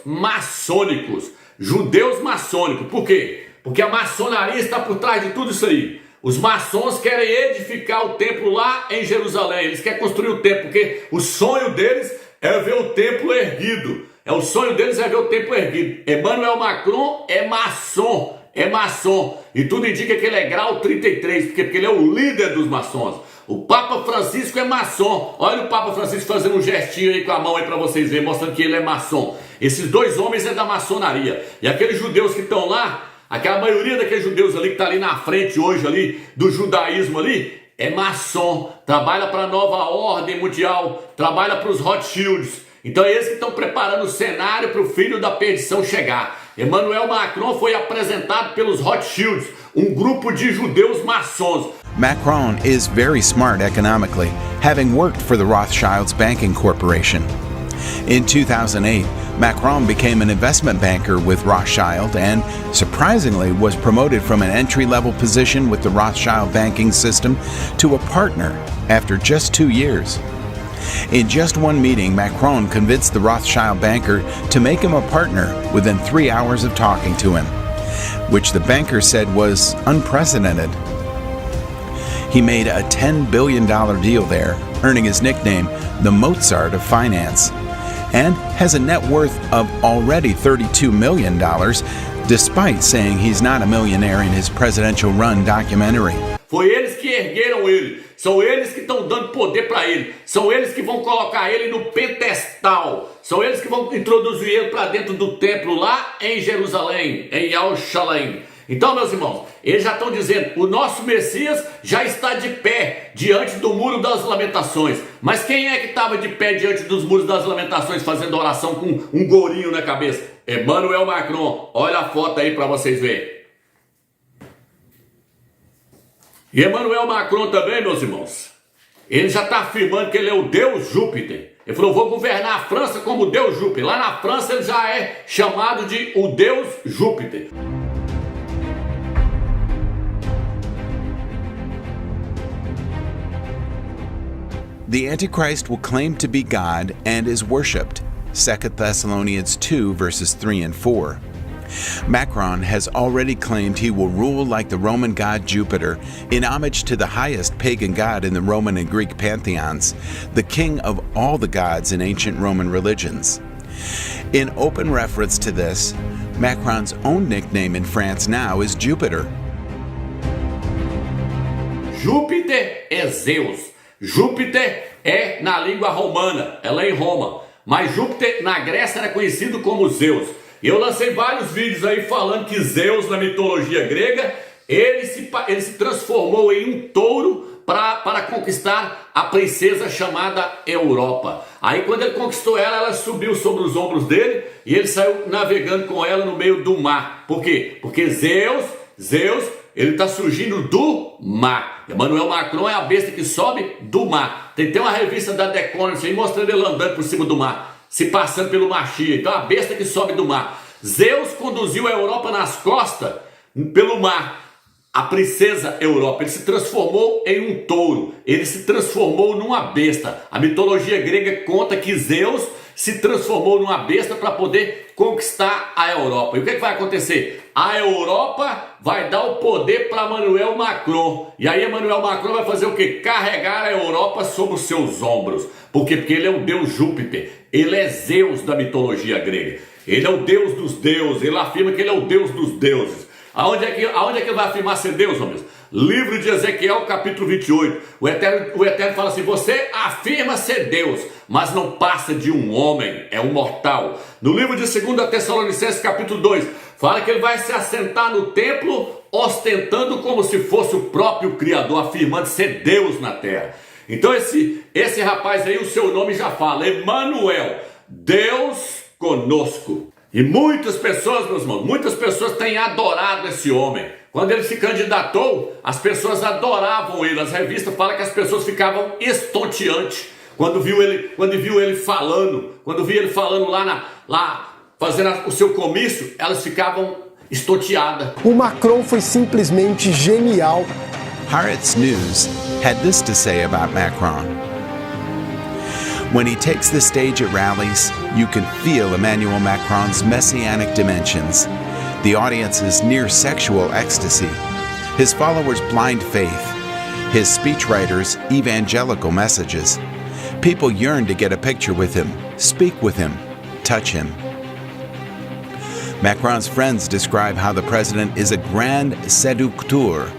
maçônicos. Judeus maçônicos. Por quê? Porque a maçonaria está por trás de tudo isso aí. Os maçons querem edificar o templo lá em Jerusalém. Eles querem construir o templo, porque o sonho deles é ver o templo erguido. O sonho deles é ver o templo erguido. Emmanuel Macron é maçom. E tudo indica que ele é grau 33, porque ele é o líder dos maçons. O Papa Francisco é maçom. Olha o Papa Francisco fazendo um gestinho aí com a mão aí para vocês verem, mostrando que ele é maçom. Esses dois homens é da maçonaria. E aqueles judeus que estão lá, aquela maioria daqueles judeus ali que está ali na frente hoje ali, do judaísmo ali, é maçom. Trabalha para a nova ordem mundial, trabalha para os Rothschilds. Então é eles que estão preparando o cenário para o filho da perdição chegar. Emmanuel Macron foi apresentado pelos Rothschilds, um grupo de judeus maçons. Macron is very smart economically, having worked for the Rothschilds Banking Corporation. In 2008, Macron became an investment banker with Rothschild and, surprisingly, was promoted from an entry-level position with the Rothschild banking system to a partner after just 2 years. In just one meeting, Macron convinced the Rothschild banker to make him a partner within 3 hours of talking to him, which the banker said was unprecedented. He made a $10 billion deal there, earning his nickname, the Mozart of Finance, and has a net worth of already $32 million, despite saying he's not a millionaire in his presidential run documentary. Foi eles que ergueram ele, são eles que estão dando poder para ele, são eles que vão colocar ele no pedestal, são eles que vão introduzir ele para dentro do templo lá em Jerusalém, em Yerushalayim. Então, meus irmãos, eles já estão dizendo, o nosso Messias já está de pé diante do Muro das Lamentações. Mas quem é que estava de pé diante dos Muros das Lamentações fazendo oração com um gourinho na cabeça? Emmanuel Macron. Olha a foto aí para vocês verem. E Emmanuel Macron também, meus irmãos, ele já está afirmando que ele é o Deus Júpiter. Ele falou, vou governar a França como Deus Júpiter. Lá na França ele já é chamado de o Deus Júpiter. The Antichrist will claim to be God and is worshipped. 2 Thessalonians 2 verses 3 and 4. Macron has already claimed he will rule like the Roman god Jupiter, in homage to the highest pagan god in the Roman and Greek pantheons, the king of all the gods in ancient Roman religions. In open reference to this, Macron's own nickname in France now is Jupiter. Júpiter é Zeus. Júpiter é na língua romana, é lá em Roma. Mas Júpiter na Grécia era conhecido como Zeus. Eu lancei vários vídeos aí falando que Zeus na mitologia grega, ele se transformou em um touro para conquistar a princesa chamada Europa. Aí quando ele conquistou ela, ela subiu sobre os ombros dele e ele saiu navegando com ela no meio do mar. Por quê? Porque Zeus, ele está surgindo do mar. Emmanuel Macron é a besta que sobe do mar. Tem uma revista da The Economist aí mostrando ele andando por cima do mar, se passando pelo mar Chia. Então a besta que sobe do mar. Zeus conduziu a Europa nas costas pelo mar. A princesa Europa, ele se transformou em um touro. Ele se transformou numa besta. A mitologia grega conta que Zeus se transformou numa besta para poder conquistar a Europa. E o que vai acontecer? A Europa vai dar o poder para Emmanuel Macron. E aí Emmanuel Macron vai fazer o quê? Carregar a Europa sobre os seus ombros. Por quê? Porque ele é o deus Júpiter. Ele é Zeus da mitologia grega. Ele é o deus dos deuses. Ele afirma que ele é o deus dos deuses. Aonde é que ele vai afirmar ser Deus, meus? Livro de Ezequiel, capítulo 28. O Eterno fala assim: você afirma ser Deus, mas não passa de um homem, é um mortal. No livro de 2 Tessalonicenses, capítulo 2, fala que ele vai se assentar no templo, ostentando como se fosse o próprio Criador, afirmando ser Deus na terra. Então esse rapaz aí, o seu nome já fala, Emmanuel, Deus conosco. E muitas pessoas, meus irmãos, muitas pessoas têm adorado esse homem. Quando ele se candidatou, as pessoas adoravam ele. As revistas falam que as pessoas ficavam estonteantes quando viu ele falando, lá fazendo o seu comício, elas ficavam estonteadas. O Macron foi simplesmente genial. Haaretz News had this to say about Macron. When he takes the stage at rallies, you can feel Emmanuel Macron's messianic dimensions, the audience's near sexual ecstasy, his followers' blind faith, his speechwriters' evangelical messages. People yearn to get a picture with him, speak with him, touch him. Macron's friends describe how the president is a grand séducteur,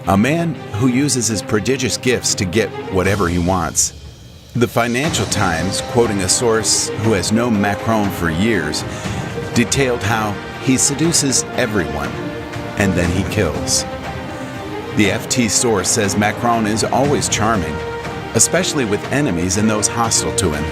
a man who uses his prodigious gifts to get whatever he wants. The Financial Times, quoting a source who has known Macron for years, detailed how he seduces everyone and then he kills. The FT source says Macron is always charming, especially with enemies and those hostile to him.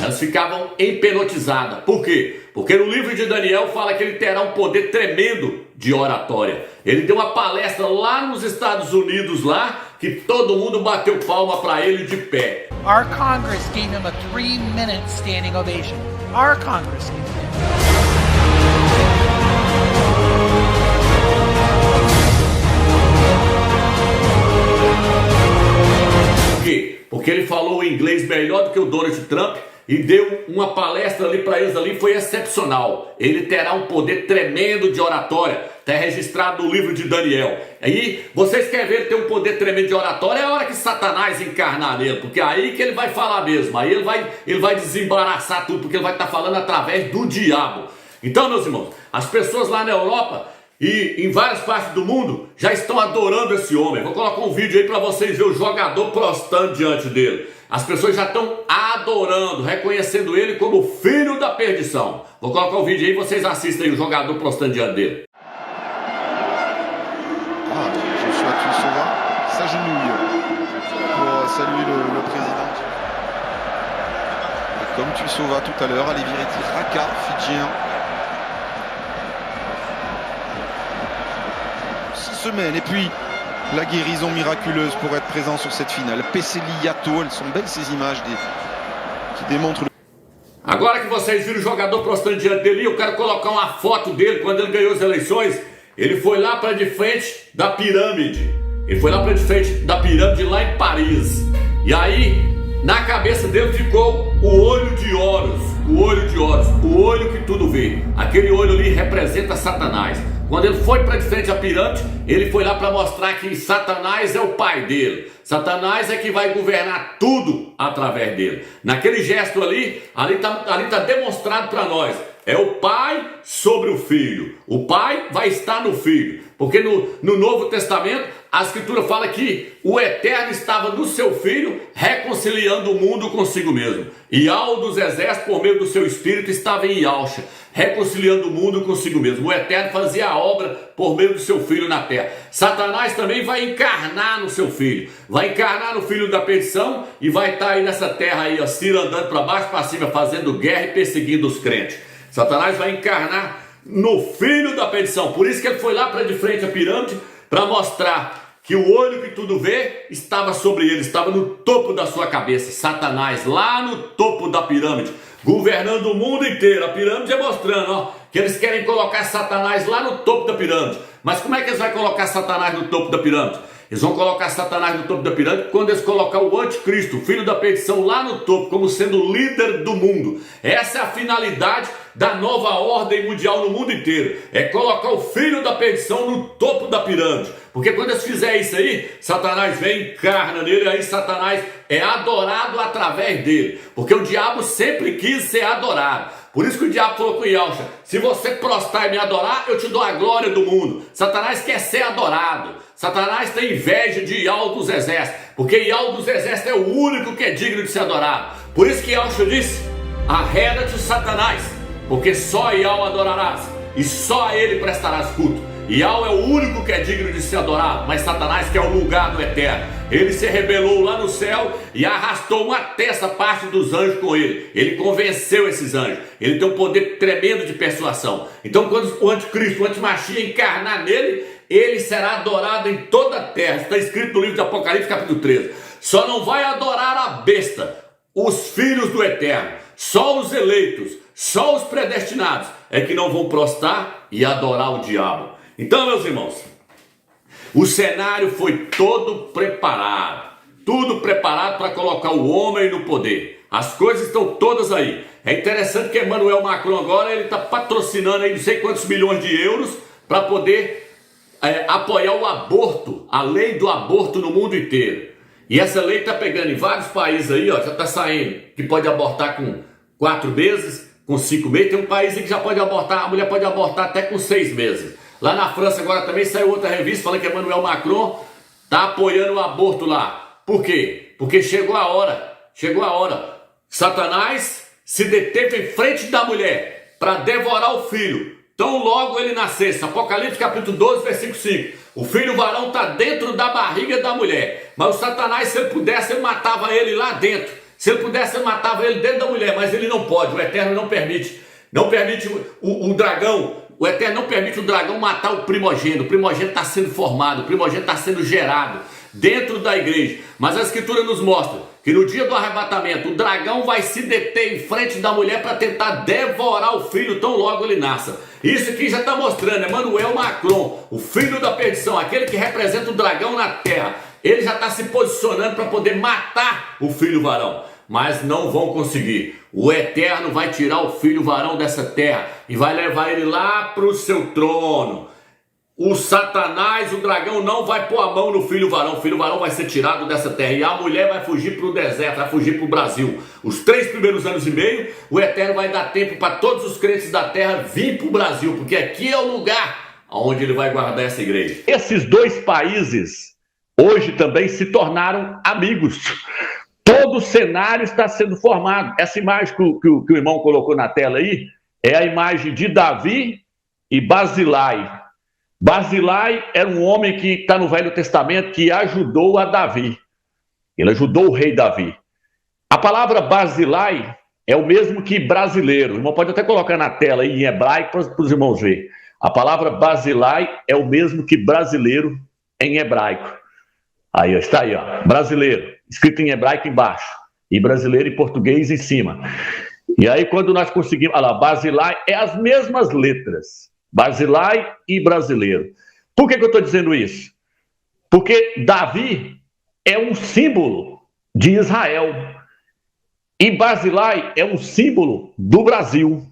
Elas ficavam hipnotizadas. Por quê? Porque no livro de Daniel fala que ele terá um poder tremendo de oratória. Ele deu uma palestra lá nos Estados Unidos, lá, que todo mundo bateu palma para ele de pé. Our Congress gave him a 3-minute standing ovation. Our Congress gave him. Por quê? Porque ele falou o inglês melhor do que o Donald Trump e deu uma palestra ali para eles ali, foi excepcional. Ele terá um poder tremendo de oratória. Está registrado no livro de Daniel. Aí, vocês querem ver ele ter um poder tremendo de oratória? É a hora que Satanás encarnar nele, porque aí que ele vai falar mesmo. Aí ele vai desembaraçar tudo, porque ele vai estar falando através do diabo. Então, meus irmãos, as pessoas lá na Europa e em várias partes do mundo já estão adorando esse homem. Vou colocar um vídeo aí para vocês verem o jogador prostrando diante dele. As pessoas já estão adorando, reconhecendo ele como filho da perdição. Vou colocar o vídeo aí e vocês assistem aí o jogador prostrando diante dele. Joshua Tuisova s'agenouille pour saluer le président. Et comme Tuisova tout à l'heure, Alivireti Raka, fidjien. 6 semaines et puis la guérison miraculeuse pour être présent sur cette finale. Peseliato, elles sont belles ces images qui démontrent. Agora que vocês viram o jogador prostrando diante dele, eu quero colocar uma foto dele quando ele ganhou as eleições. Ele foi lá para de frente da pirâmide. Ele foi lá para de frente da pirâmide lá em Paris. E aí, na cabeça dele ficou o olho de Horus. O olho de Horus, o olho que tudo vê. Aquele olho ali representa Satanás. Quando ele foi para de frente à pirâmide, ele foi lá para mostrar que Satanás é o pai dele. Satanás é que vai governar tudo através dele. Naquele gesto ali tá demonstrado para nós. É o pai sobre o filho. O pai vai estar no filho. Porque no Novo Testamento, a Escritura fala que o Eterno estava no seu filho, reconciliando o mundo consigo mesmo. Ial dos exércitos, por meio do seu espírito, estava em Ialcha, reconciliando o mundo consigo mesmo. O Eterno fazia a obra por meio do seu filho na terra. Satanás também vai encarnar no seu filho. Vai encarnar no filho da perdição e vai estar aí nessa terra aí, assim, andando para baixo, para cima, fazendo guerra e perseguindo os crentes. Satanás vai encarnar no filho da perdição. Por isso que ele foi lá para de frente à pirâmide, para mostrar que o olho que tudo vê estava sobre ele, estava no topo da sua cabeça. Satanás lá no topo da pirâmide, governando o mundo inteiro. A pirâmide é mostrando, ó, que eles querem colocar Satanás lá no topo da pirâmide. Mas como é que eles vão colocar Satanás no topo da pirâmide? Eles vão colocar Satanás no topo da pirâmide quando eles colocar o anticristo, o filho da perdição, lá no topo, como sendo o líder do mundo. Essa é a finalidade da nova ordem mundial no mundo inteiro. É colocar o filho da perdição no topo da pirâmide. Porque quando eles fizerem isso aí, Satanás vem, encarna nele, e aí Satanás é adorado através dele. Porque o diabo sempre quis ser adorado. Por isso que o diabo falou com Yahshua: se você prostrar e me adorar, eu te dou a glória do mundo. Satanás quer ser adorado. Satanás tem inveja de Yahweh dos exércitos, porque Yahweh dos exércitos é o único que é digno de ser adorado. Por isso que Yahshua disse: arreda-te, Satanás, porque só Yahweh adorarás, e só a ele prestarás culto. Yahweh é o único que é digno de ser adorado, mas Satanás quer o lugar do eterno. Ele se rebelou lá no céu e arrastou uma terça parte dos anjos com ele. Ele convenceu esses anjos. Ele tem um poder tremendo de persuasão. Então, quando o anticristo, o antimachia encarnar nele, ele será adorado em toda a terra. Está escrito no livro de Apocalipse, capítulo 13. Só não vai adorar a besta, os filhos do eterno. Só os eleitos, só os predestinados é que não vão prostrar e adorar o diabo. Então, meus irmãos, o cenário foi todo preparado. Tudo preparado para colocar o homem no poder. As coisas estão todas aí. É interessante que Emmanuel Macron agora ele está patrocinando aí não sei quantos milhões de euros para poder apoiar o aborto, a lei do aborto no mundo inteiro. E essa lei está pegando em vários países aí, ó, já está saindo, que pode abortar com 4 meses, com 5 meses. Tem um país aí que já pode abortar, a mulher pode abortar até com 6 meses. Lá na França agora também saiu outra revista falando que Emmanuel Macron está apoiando o aborto lá. Por quê? Porque chegou a hora. Satanás se deteve em frente da mulher para devorar o filho. Tão logo ele nascesse. Apocalipse capítulo 12, versículo 5. O filho varão está dentro da barriga da mulher. Mas o Satanás, se ele pudesse, ele matava ele lá dentro. Se ele pudesse, ele matava ele dentro da mulher. Mas ele não pode, o Eterno não permite. Não permite o dragão. O Eterno não permite o dragão matar o primogênito. O primogênito está sendo formado, o primogênito está sendo gerado dentro da igreja. Mas a Escritura nos mostra que no dia do arrebatamento, o dragão vai se deter em frente da mulher para tentar devorar o filho tão logo ele nasça. Isso aqui já está mostrando, Emmanuel Macron, o filho da perdição, aquele que representa o dragão na terra. Ele já está se posicionando para poder matar o filho varão. Mas não vão conseguir. O Eterno vai tirar o filho varão dessa terra e vai levar ele lá para o seu trono. O Satanás, o dragão, não vai pôr a mão no filho varão. O filho varão vai ser tirado dessa terra e a mulher vai fugir para o deserto, vai fugir para o Brasil. Os 3 primeiros anos e meio, o Eterno vai dar tempo para todos os crentes da terra vir para o Brasil, porque aqui é o lugar onde ele vai guardar essa igreja. Esses 2 países hoje também se tornaram amigos. Todo o cenário está sendo formado. Essa imagem que o irmão colocou na tela aí é a imagem de Davi e Barzilai. Barzilai era um homem que está no Velho Testamento que ajudou a Davi. Ele ajudou o rei Davi. A palavra Barzilai é o mesmo que brasileiro. O irmão pode até colocar na tela aí em hebraico para os irmãos verem. A palavra Barzilai é o mesmo que brasileiro em hebraico. Aí, ó, está aí, ó, brasileiro, escrito em hebraico embaixo, e brasileiro em português em cima. E aí, quando nós conseguimos, olha lá, Barzilai é as mesmas letras, Barzilai e brasileiro. Por que eu estou dizendo isso? Porque Davi é um símbolo de Israel, e Barzilai é um símbolo do Brasil.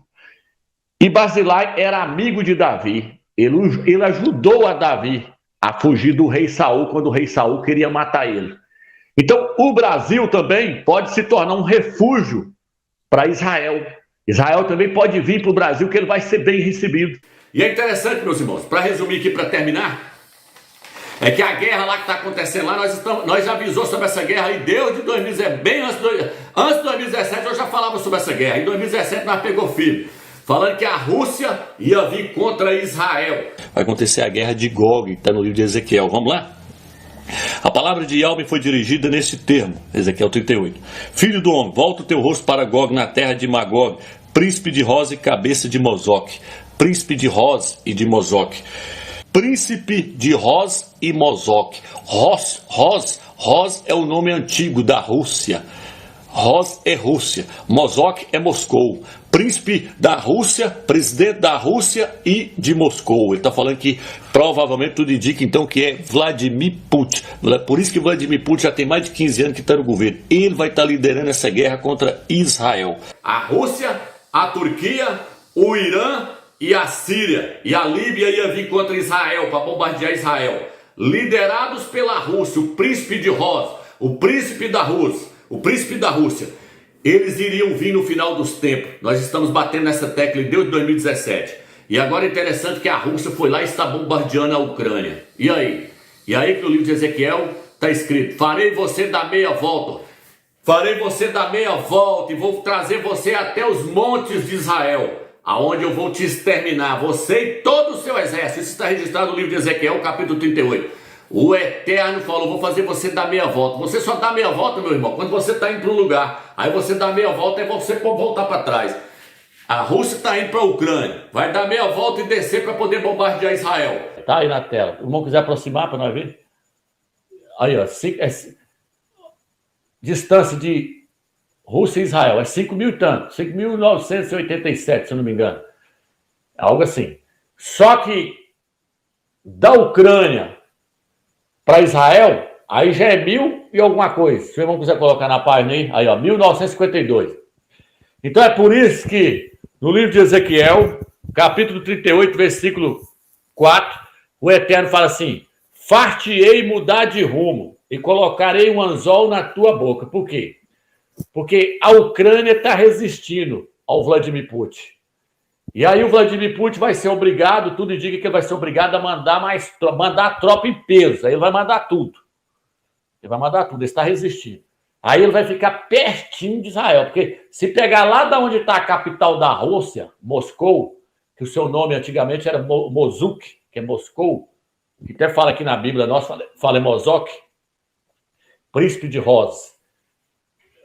E Barzilai era amigo de Davi, ele ajudou a Davi a fugir do rei Saul, quando o rei Saul queria matar ele. Então, o Brasil também pode se tornar um refúgio para Israel. Israel também pode vir para o Brasil, que ele vai ser bem recebido. E é interessante, meus irmãos, para resumir aqui, para terminar, é que a guerra lá que está acontecendo lá, nós já avisou sobre essa guerra aí desde 2017, bem antes de 2017, eu já falava sobre essa guerra. Em 2017 nós pegou firme, falando que a Rússia ia vir contra Israel. Vai acontecer a guerra de Gog, que está no livro de Ezequiel. Vamos lá? A palavra de Yahweh foi dirigida nesse termo, Ezequiel 38. Filho do homem, volta o teu rosto para Gog na terra de Magog, príncipe de Roz e cabeça de Mozoque. Príncipe de Roz e de Mozoque. Príncipe de Roz e Mozoque. Roz é o nome antigo da Rússia. Ros é Rússia, Mosok é Moscou, príncipe da Rússia, presidente da Rússia e de Moscou. Ele está falando que provavelmente tudo indica então que é Vladimir Putin. Por isso que Vladimir Putin já tem mais de 15 anos que está no governo. Ele vai estar liderando essa guerra contra Israel. A Rússia, a Turquia, o Irã e a Síria. E a Líbia ia vir contra Israel para bombardear Israel. Liderados pela Rússia, o príncipe de Ros, o príncipe da Rússia, eles iriam vir no final dos tempos. Nós estamos batendo nessa tecla desde 2017. E agora é interessante que a Rússia foi lá e está bombardeando a Ucrânia. E aí? E aí que o livro de Ezequiel está escrito: farei você dar meia volta. Farei você dar meia volta e vou trazer você até os montes de Israel, aonde eu vou te exterminar, você e todo o seu exército. Isso está registrado no livro de Ezequiel, capítulo 38. O Eterno falou: vou fazer você dar meia volta. Você só dá meia volta, meu irmão, quando você está indo para um lugar. Aí você dá meia volta e você pode voltar para trás. A Rússia está indo para a Ucrânia, vai dar meia volta e descer para poder bombardear Israel. Tá aí na tela. O irmão quiser aproximar para nós ver. Aí, ó. Distância de Rússia e Israel é 5.000 e tanto. 5.987, se eu não me engano. Algo assim. Só que da Ucrânia para Israel, aí já é 1.000 e alguma coisa. Se o irmão quiser colocar na página aí, ó, 1952. Então é por isso que no livro de Ezequiel, capítulo 38, versículo 4, o Eterno fala assim: far-te-ei mudar de rumo e colocarei um anzol na tua boca. Por quê? Porque a Ucrânia está resistindo ao Vladimir Putin. E aí o Vladimir Putin vai ser obrigado, tudo indica que ele vai ser obrigado a mandar a tropa em peso. Aí ele vai mandar tudo. Ele vai mandar tudo, ele está resistindo. Aí ele vai ficar pertinho de Israel, porque se pegar lá de onde está a capital da Rússia, Moscou, que o seu nome antigamente era Mosuk, que é Moscou, que até fala aqui na Bíblia, nós fala Mosok, príncipe de Ros,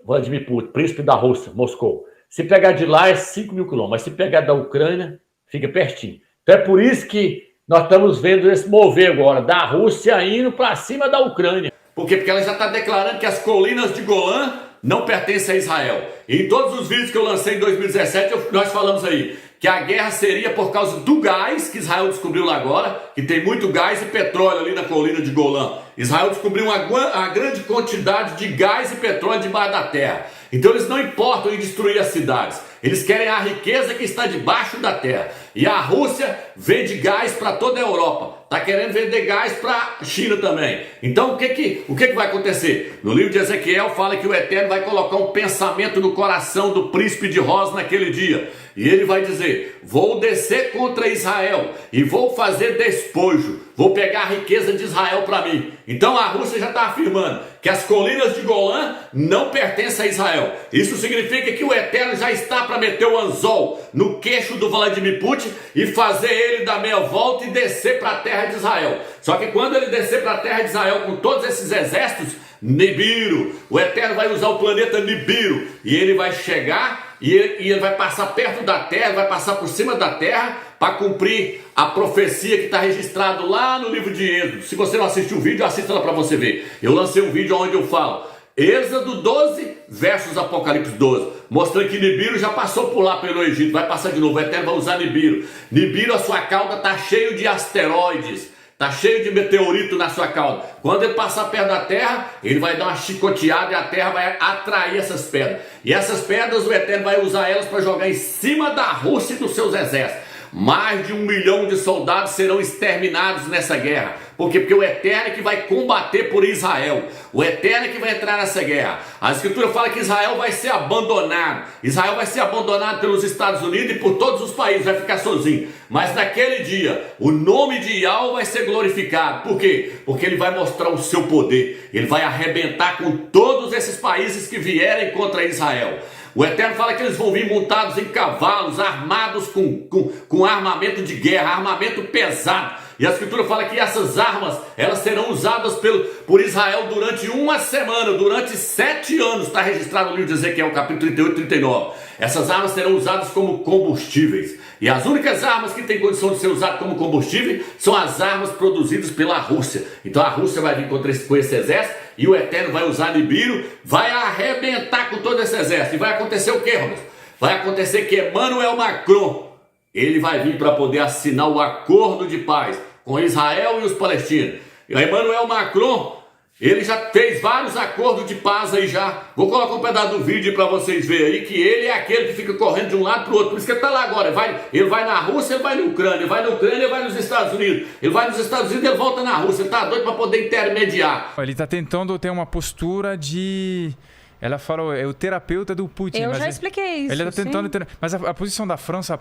Vladimir Putin, príncipe da Rússia, Moscou. Se pegar de lá é 5.000 quilômetros, mas se pegar da Ucrânia, fica pertinho. Então é por isso que nós estamos vendo esse mover agora, da Rússia indo para cima da Ucrânia. Por quê? Porque ela já está declarando que as colinas de Golã não pertencem a Israel. E em todos os vídeos que eu lancei em 2017, nós falamos aí que a guerra seria por causa do gás que Israel descobriu lá agora, que tem muito gás e petróleo ali na colina de Golã. Israel descobriu uma grande quantidade de gás e petróleo debaixo da terra. Então eles não importam em destruir as cidades. Eles querem a riqueza que está debaixo da terra. E a Rússia vende gás para toda a Europa. Está querendo vender gás para a China também. Então o que vai acontecer? No livro de Ezequiel fala que o Eterno vai colocar um pensamento no coração do príncipe de Ros naquele dia. E ele vai dizer: vou descer contra Israel e vou fazer despojo. Vou pegar a riqueza de Israel para mim. Então a Rússia já está afirmando que as colinas de Golã não pertencem a Israel. Isso significa que o Eterno já está para meter o anzol no queixo do Vladimir Putin e fazer ele dar meia volta e descer para a terra de Israel. Só que quando ele descer para a terra de Israel com todos esses exércitos, Nibiru, o Eterno vai usar o planeta Nibiru e ele vai chegar e ele vai passar perto da terra, vai passar por cima da terra para cumprir a profecia que está registrado lá no livro de Êxodo. Se você não assistiu o vídeo, assista lá para você ver. Eu lancei um vídeo onde eu falo Êxodo 12 versus Apocalipse 12, mostrando que Nibiru já passou por lá pelo Egito, vai passar de novo. O Eterno vai usar Nibiru. Nibiru, a sua cauda está cheio de asteroides, está cheio de meteorito na sua cauda. Quando ele passar perto da terra, ele vai dar uma chicoteada e a terra vai atrair essas pedras. E essas pedras, o Eterno vai usar elas para jogar em cima da Rússia e dos seus exércitos. Mais de 1 milhão de soldados serão exterminados nessa guerra. Por quê? Porque o Eterno é que vai combater por Israel. O Eterno é que vai entrar nessa guerra. A Escritura fala que Israel vai ser abandonado. Israel vai ser abandonado pelos Estados Unidos e por todos os países, vai ficar sozinho. Mas naquele dia, o nome de Yahweh vai ser glorificado. Por quê? Porque ele vai mostrar o seu poder. Ele vai arrebentar com todos esses países que vierem contra Israel. O Eterno fala que eles vão vir montados em cavalos, armados com armamento de guerra, armamento pesado. E a Escritura fala que essas armas, elas serão usadas por Israel durante uma semana, durante 7 anos. Está registrado no livro de Ezequiel, capítulo 38 e 39. Essas armas serão usadas como combustíveis. E as únicas armas que têm condição de ser usadas como combustível são as armas produzidas pela Rússia. Então a Rússia vai vir com esse exército e o Eterno vai usar Nibiru, vai arrebentar com todo esse exército. E vai acontecer o quê, Robson? Vai acontecer que Emmanuel Macron, ele vai vir para poder assinar o acordo de paz com Israel e os palestinos. E Emmanuel Macron, ele já fez vários acordos de paz aí já. Vou colocar um pedaço do vídeo para vocês verem aí, que ele é aquele que fica correndo de um lado para o outro. Por isso que ele está lá agora. Ele vai na Rússia, ele vai na Ucrânia. Ele vai na Ucrânia, ele vai nos Estados Unidos. Ele vai nos Estados Unidos, ele volta na Rússia. Ele está doido para poder intermediar. Ele está tentando ter uma postura de... Ela falou, é o terapeuta do Putin. Eu já expliquei isso. Ele está tentando... Mas a posição da França,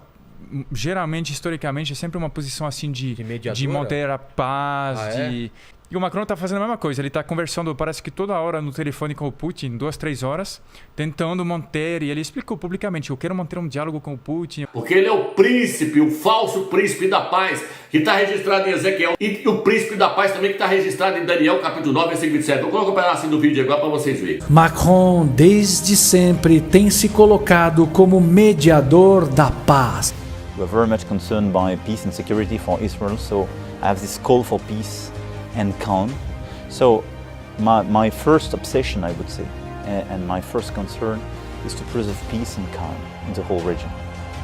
geralmente, historicamente, é sempre uma posição assim de manter a paz, E o Macron está fazendo a mesma coisa. Ele está conversando, parece que toda hora no telefone com o Putin, 2, 3 horas, tentando manter... E ele explicou publicamente, eu quero manter um diálogo com o Putin. Porque ele é o príncipe, o falso príncipe da paz, que está registrado em Ezequiel. E o príncipe da paz também que está registrado em Daniel, capítulo 9, versículo 27. Vou colocar um pedacinho do vídeo agora para vocês verem. Macron, desde sempre, tem se colocado como mediador da paz. We're very much concerned by peace and security for Israel, so I have this call for peace and calm. So my first obsession, I would say, and my first concern is to preserve peace and calm in the whole region.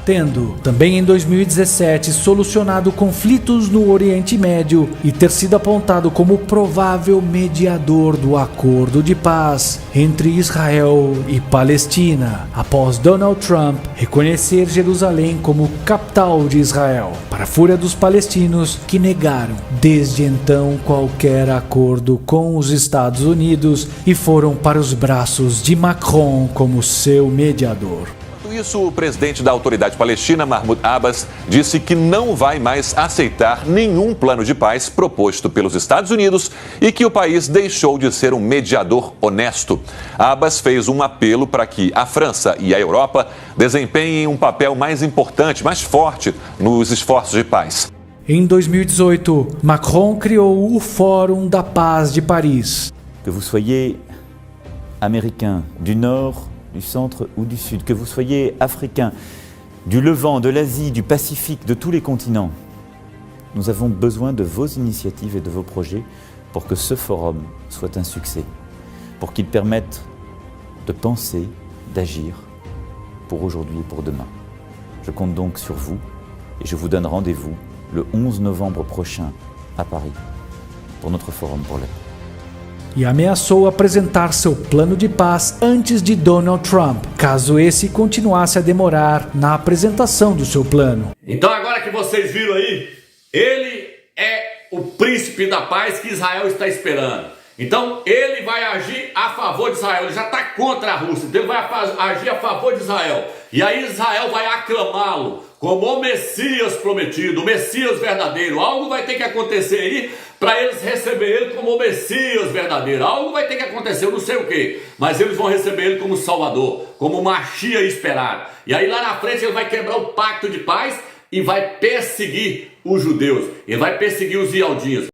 Tendo, também em 2017, solucionado conflitos no Oriente Médio e ter sido apontado como provável mediador do acordo de paz entre Israel e Palestina, após Donald Trump reconhecer Jerusalém como capital de Israel, para a fúria dos palestinos que negaram desde então qualquer acordo com os Estados Unidos e foram para os braços de Macron como seu mediador. Isso, o presidente da Autoridade Palestina, Mahmoud Abbas, disse que não vai mais aceitar nenhum plano de paz proposto pelos Estados Unidos e que o país deixou de ser um mediador honesto. Abbas fez um apelo para que a França e a Europa desempenhem um papel mais importante, mais forte nos esforços de paz. Em 2018, Macron criou o Fórum da Paz de Paris. Que vous soyez américain du Nord, du centre ou du sud, que vous soyez africain, du Levant, de l'Asie, du Pacifique, de tous les continents, nous avons besoin de vos initiatives et de vos projets pour que ce forum soit un succès, pour qu'il permette de penser, d'agir pour aujourd'hui et pour demain. Je compte donc sur vous et je vous donne rendez-vous le 11 novembre prochain à Paris pour notre forum pour la paix. E ameaçou apresentar seu plano de paz antes de Donald Trump, caso esse continuasse a demorar na apresentação do seu plano. Então agora que vocês viram aí, ele é o príncipe da paz que Israel está esperando. Então ele vai agir a favor de Israel, ele já está contra a Rússia, então ele vai agir a favor de Israel. E aí Israel vai aclamá-lo como o Messias prometido, o Messias verdadeiro. Algo vai ter que acontecer aí para eles receberem ele como o Messias verdadeiro. Algo vai ter que acontecer, eu não sei o que, mas eles vão receber ele como Salvador, como Mashiach esperado. E aí lá na frente ele vai quebrar o pacto de paz e vai perseguir os judeus, ele vai perseguir os ialdinhos.